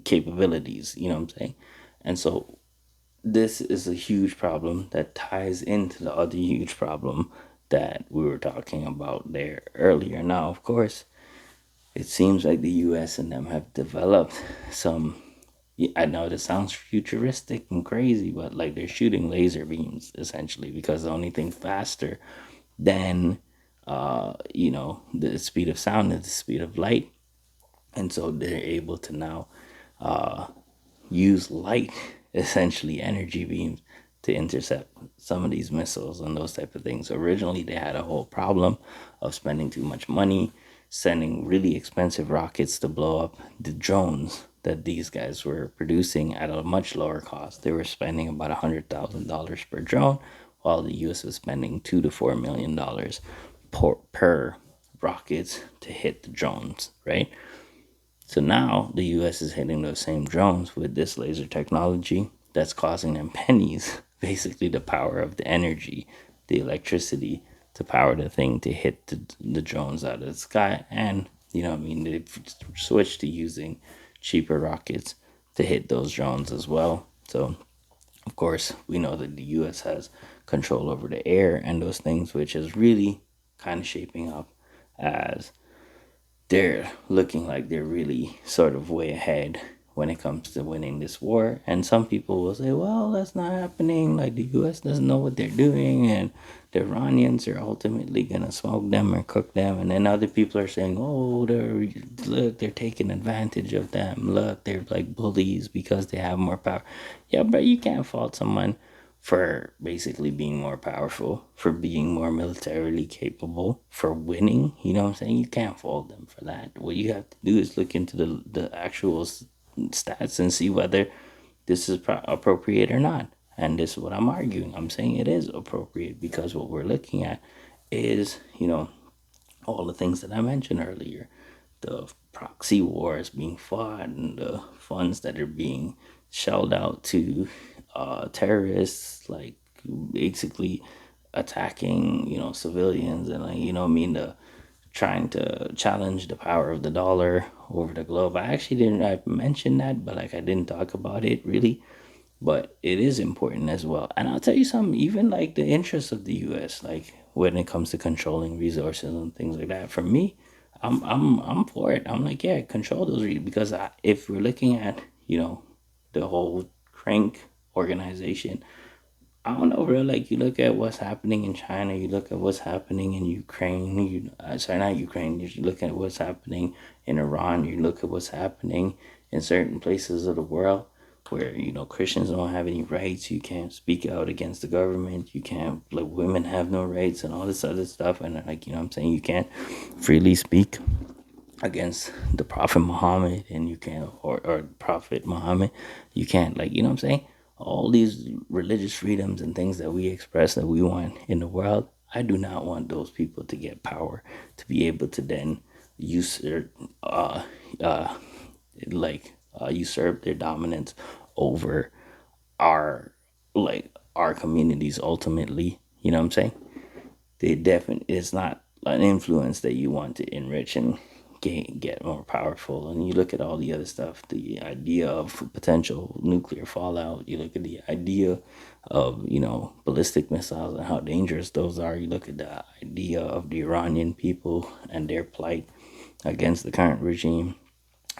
capabilities. You know what I'm saying? And so this is a huge problem that ties into the other huge problem that we were talking about there earlier. Now, of course, it seems like the US and them have developed some. I know this sounds futuristic and crazy, but like they're shooting laser beams essentially, because the only thing faster than the speed of sound is the speed of light. And so they're able to now use light, essentially energy beams, to intercept some of these missiles and those type of things. Originally, they had a whole problem of spending too much money, sending really expensive rockets to blow up the drones that these guys were producing at a much lower cost. They were spending about $100,000 per drone, while the U.S. was spending $2 to $4 million per rockets to hit the drones, right? So now the US is hitting those same drones with this laser technology that's costing them pennies, basically the power of the energy, the electricity to power the thing to hit the drones out of the sky. And, you know what I mean, they've switched to using cheaper rockets to hit those drones as well. So, of course, we know that the US has control over the air and those things, which is really kind of shaping up as they're looking like they're really sort of way ahead when it comes to winning this war. And some people will say, well, that's not happening. Like the US doesn't know what they're doing, and the Iranians are ultimately going to smoke them or cook them. And then other people are saying, oh, they're taking advantage of them. Look, they're like bullies because they have more power. Yeah, but you can't fault someone for basically being more powerful, for being more militarily capable, for winning. You know what I'm saying? You can't fault them for that. What you have to do is look into the actual stats and see whether this is appropriate or not. And this is what I'm arguing. I'm saying it is appropriate because what we're looking at is, all the things that I mentioned earlier, the proxy wars being fought and the funds that are being shelled out to terrorists, like basically attacking, civilians, and like, I mean, the trying to challenge the power of the dollar over the globe. I mentioned that, but like I didn't talk about it really. But it is important as well. And I'll tell you something, even like the interests of the US, like when it comes to controlling resources and things like that, for me, I'm for it. I'm like, yeah, control those because if we're looking at, the whole crank organization, I don't know, bro. Like you look at what's happening in China, you look at what's happening in Ukraine. Sorry, not Ukraine. You look at what's happening in Iran. You look at what's happening in certain places of the world where Christians don't have any rights. You can't speak out against the government. You can't, like, women have no rights and all this other stuff. And like what I'm saying, you can't freely speak against the Prophet Muhammad, and you can't, or Prophet Muhammad, you can't, like, what I'm saying, all these religious freedoms and things that we express that we want in the world. I do not want those people to get power to be able to then usurp, uh, usurp their dominance over our, like, our communities ultimately. You know what I'm saying? They definitely, it's not an influence that you want to enrich and get more powerful. And you look at all the other stuff, the idea of potential nuclear fallout. You look at the idea of ballistic missiles and how dangerous those are. You look at the idea of the Iranian people and their plight against the current regime.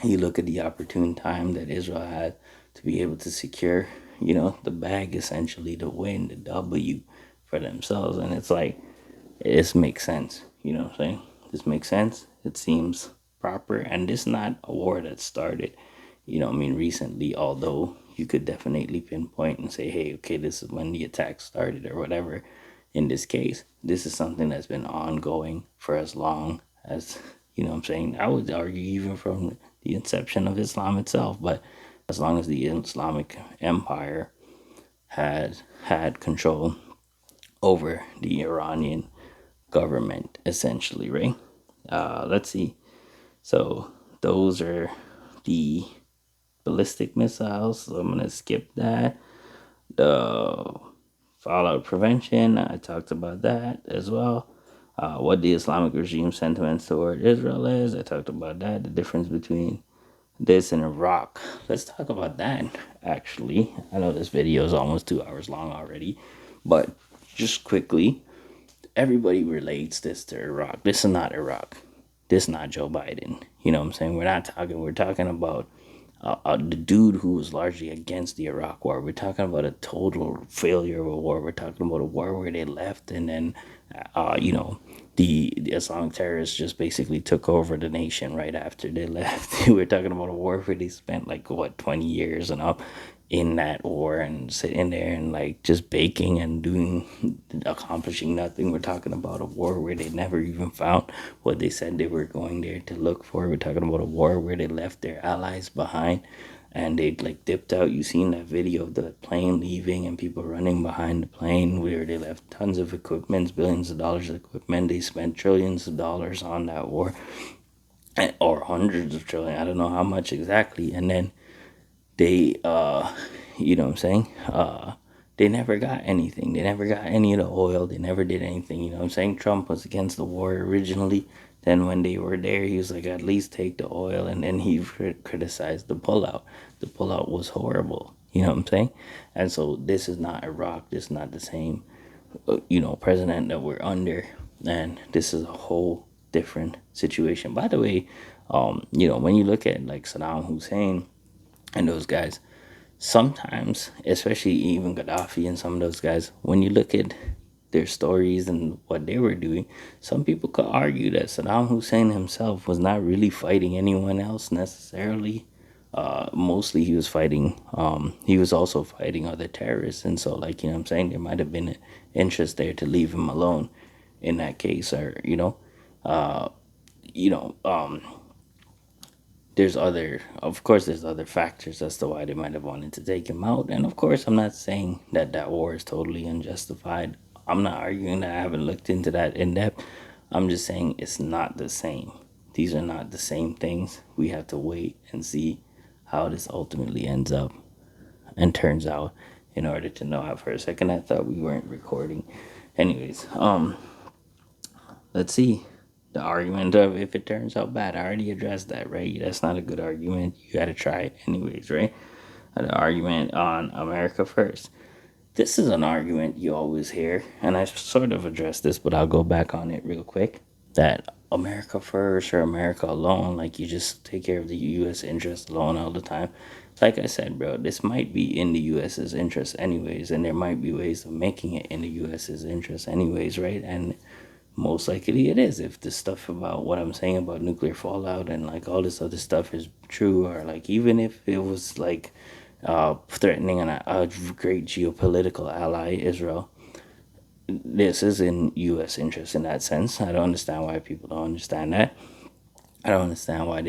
You look at the opportune time that Israel had to be able to secure, the bag, essentially, to win the W for themselves. And it's like, this makes sense. You know what I'm saying? This makes sense. It seems proper. And this is not a war that started, recently, although you could definitely pinpoint and say, hey, okay, this is when the attack started or whatever. In this case, this is something that's been ongoing for as long as, what I'm saying, I would argue even from the inception of Islam itself. But as long as the Islamic Empire had control over the Iranian government, essentially, right? Let's see. So those are the ballistic missiles. So I'm gonna skip that. The fallout prevention, I talked about that as well. What the Islamic regime sentiments toward Israel is, I talked about that. The difference between this and Iraq. Let's talk about that, actually. I know this video is almost 2 hours long already, but just quickly, everybody relates this to Iraq. This is not Iraq. This is not Joe Biden. You know what I'm saying? We're talking about the dude who was largely against the Iraq war. We're talking about a total failure of a war. We're talking about a war where they left, and then, the Islamic terrorists just basically took over the nation right after they left. We're talking about a war where they spent like, what, 20 years and up in that war and sitting there and like just baking and accomplishing nothing. We're talking about a war where they never even found what they said they were going there to look for. We're talking about a war where they left their allies behind and they like dipped out. You seen that video of the plane leaving and people running behind the plane where they left tons of equipment, billions of dollars of equipment. They spent trillions of dollars on that war, or hundreds of trillion. I don't know how much exactly. And then they you know what I'm saying, they never got anything. They never got any of the oil. They never did anything. You know what I'm saying? Trump was against the war originally. Then when they were there, he was like, at least take the oil. And then he criticized the pullout. The pullout was horrible. You know what I'm saying? And so this is not Iraq. This is not the same, president that we're under. And this is a whole different situation. By the way, when you look at like Saddam Hussein and those guys, sometimes, especially even Gaddafi and some of those guys, when you look at their stories and what they were doing, some people could argue that Saddam Hussein himself was not really fighting anyone else necessarily. Mostly he was fighting, he was also fighting other terrorists. And so, like, what I'm saying, there might have been an interest there to leave him alone in that case, or, uh, you know, um, there's other factors as to why they might have wanted to take him out. And of course, I'm not saying that that war is totally unjustified. I'm not arguing that. I haven't looked into that in depth. I'm just saying it's not the same. These are not the same things. We have to wait and see how this ultimately ends up and turns out in order to know how. For a second, I thought we weren't recording. Anyways, let's see. The argument of if it turns out bad, I already addressed that, right? That's not a good argument. You got to try it anyways, right? The argument on America first. This is an argument you always hear, and I sort of addressed this, but I'll go back on it real quick. That America first or America alone, like you just take care of the U.S. interest alone all the time. Like I said, bro, this might be in the U.S.'s interest anyways, and there might be ways of making it in the U.S.'s interest anyways, right? And most likely it is if the stuff about what I'm saying about nuclear fallout and like all this other stuff is true, or like even if it was like threatening a great geopolitical ally, Israel. This is in U.S. interest in that sense. I don't understand why people don't understand that. I don't understand why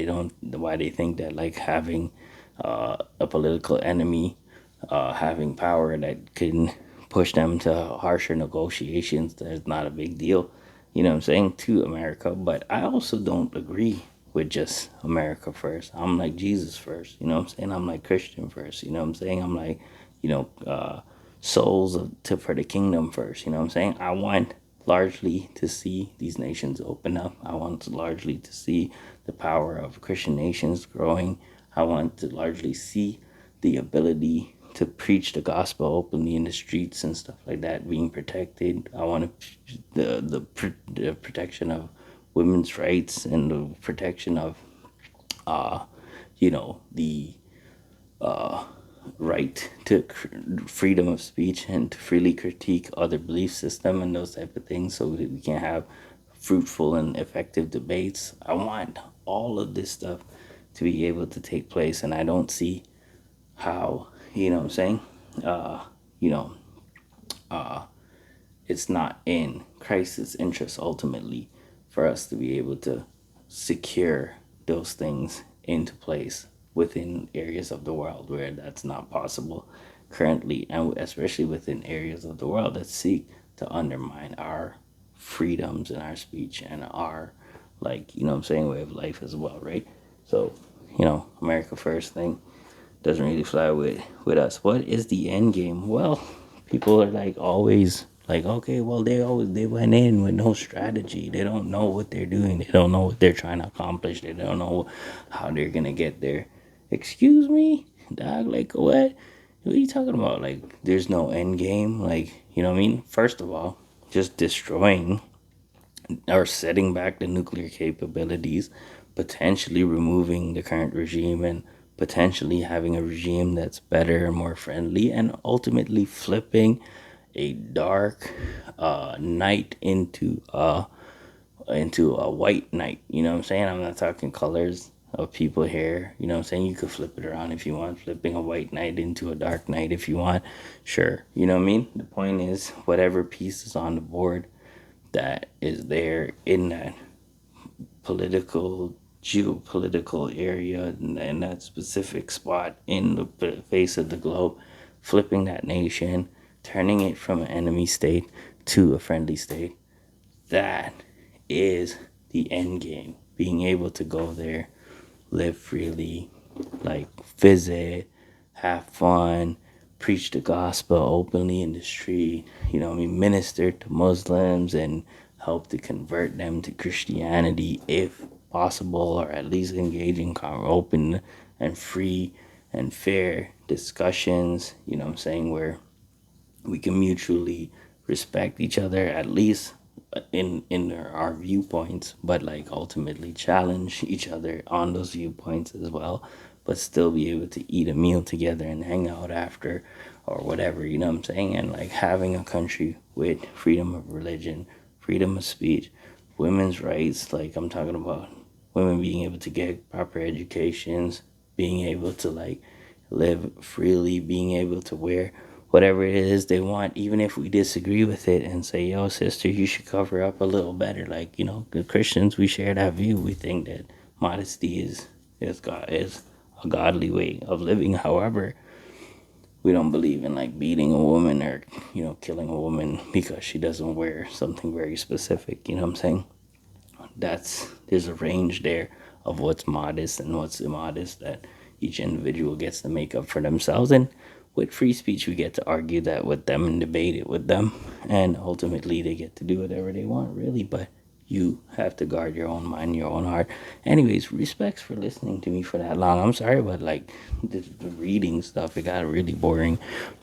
they think that like having a political enemy, having power that can push them to harsher negotiations, that's not a big deal. You know what I'm saying, to America. But I also don't agree with just America first. I'm like Jesus first. You know what I'm saying? I'm like Christian first. You know what I'm saying? I'm like, souls for the kingdom first. You know what I'm saying? I want largely to see these nations open up. I want to largely to see the power of Christian nations growing. I want to largely see the ability to preach the gospel openly in the streets and stuff like that being protected. I want the protection of women's rights and the protection of the right to freedom of speech and to freely critique other belief system and those type of things, so that we can have fruitful and effective debates. I want all of this stuff to be able to take place, and I don't see how, you know what I'm saying, you know, it's not in Christ's interest ultimately for us to be able to secure those things into place within areas of the world where that's not possible currently, and especially within areas of the world that seek to undermine our freedoms and our speech and our, like, you know what I'm saying, way of life as well, right? So, America first thing doesn't really fly with us. What is the end game? Well, people are like always like, okay, well, they went in with no strategy. They don't know what they're doing. They don't know what they're trying to accomplish. They don't know how they're gonna get there. Excuse me, dog. Like what? What are you talking about? Like there's no end game. Like, you know what I mean? First of all, just destroying or setting back the nuclear capabilities, potentially removing the current regime and potentially having a regime that's better and more friendly, and ultimately flipping a dark night into a white night. You know what I'm saying? I'm not talking colors of people here. You know what I'm saying? You could flip it around if you want, flipping a white night into a dark night if you want. Sure. You know what I mean? The point is, whatever piece is on the board that is there in that political, geopolitical area and that specific spot in the face of the globe, flipping that nation, turning it from an enemy state to a friendly state. That is the end game. Being able to go there, live freely, like visit, have fun, preach the gospel openly in the street, minister to Muslims and help to convert them to Christianity if possible, or at least engage in open and free and fair discussions, where we can mutually respect each other, at least in our viewpoints, but like ultimately challenge each other on those viewpoints as well, but still be able to eat a meal together and hang out after or whatever, you know what I'm saying? And like having a country with freedom of religion, freedom of speech, women's rights, like I'm talking about women being able to get proper educations, being able to like live freely, being able to wear whatever it is they want, even if we disagree with it and say, yo, sister, you should cover up a little better. Like, the Christians, we share that view. We think that modesty is a godly way of living. However, we don't believe in like beating a woman or, killing a woman because she doesn't wear something very specific. You know what I'm saying? There's a range there of what's modest and what's immodest that each individual gets to make up for themselves. And with free speech, we get to argue that with them and debate it with them, and ultimately they get to do whatever they want, really. But you have to guard your own mind, your own heart. Anyways, respects for listening to me for that long. I'm sorry, but like the reading stuff, it got really boring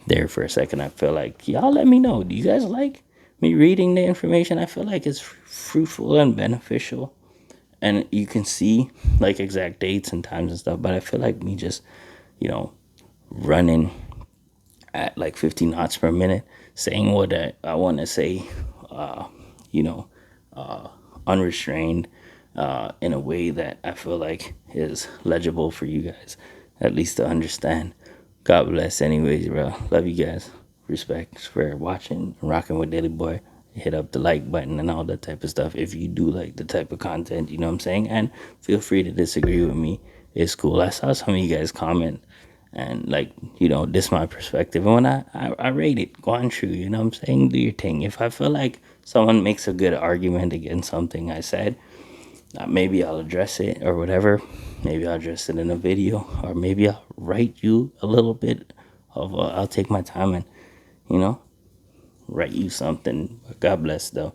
there for a second. I feel like y'all let me know. Do you guys like me reading the information? I feel like it's fruitful and beneficial, and you can see like exact dates and times and stuff. But I feel like me just, you know, running at like 50 knots per minute, saying what I want to say, you know, unrestrained, in a way that I feel like is legible for you guys, at least to understand. God bless, anyways, bro. Love you guys. Respect for watching, rocking with Daily Boy. Hit up the like button and all that type of stuff if you do like the type of content, you know what I'm saying? And feel free to disagree with me. It's cool. I saw some of you guys comment and like, this my perspective. And when I rate it, go on true, you know what I'm saying? Do your thing. If I feel like someone makes a good argument against something I said, maybe I'll address it or whatever. Maybe I'll address it in a video, or maybe I'll write you a little bit of. I'll take my time and, you know, write you something. God bless though.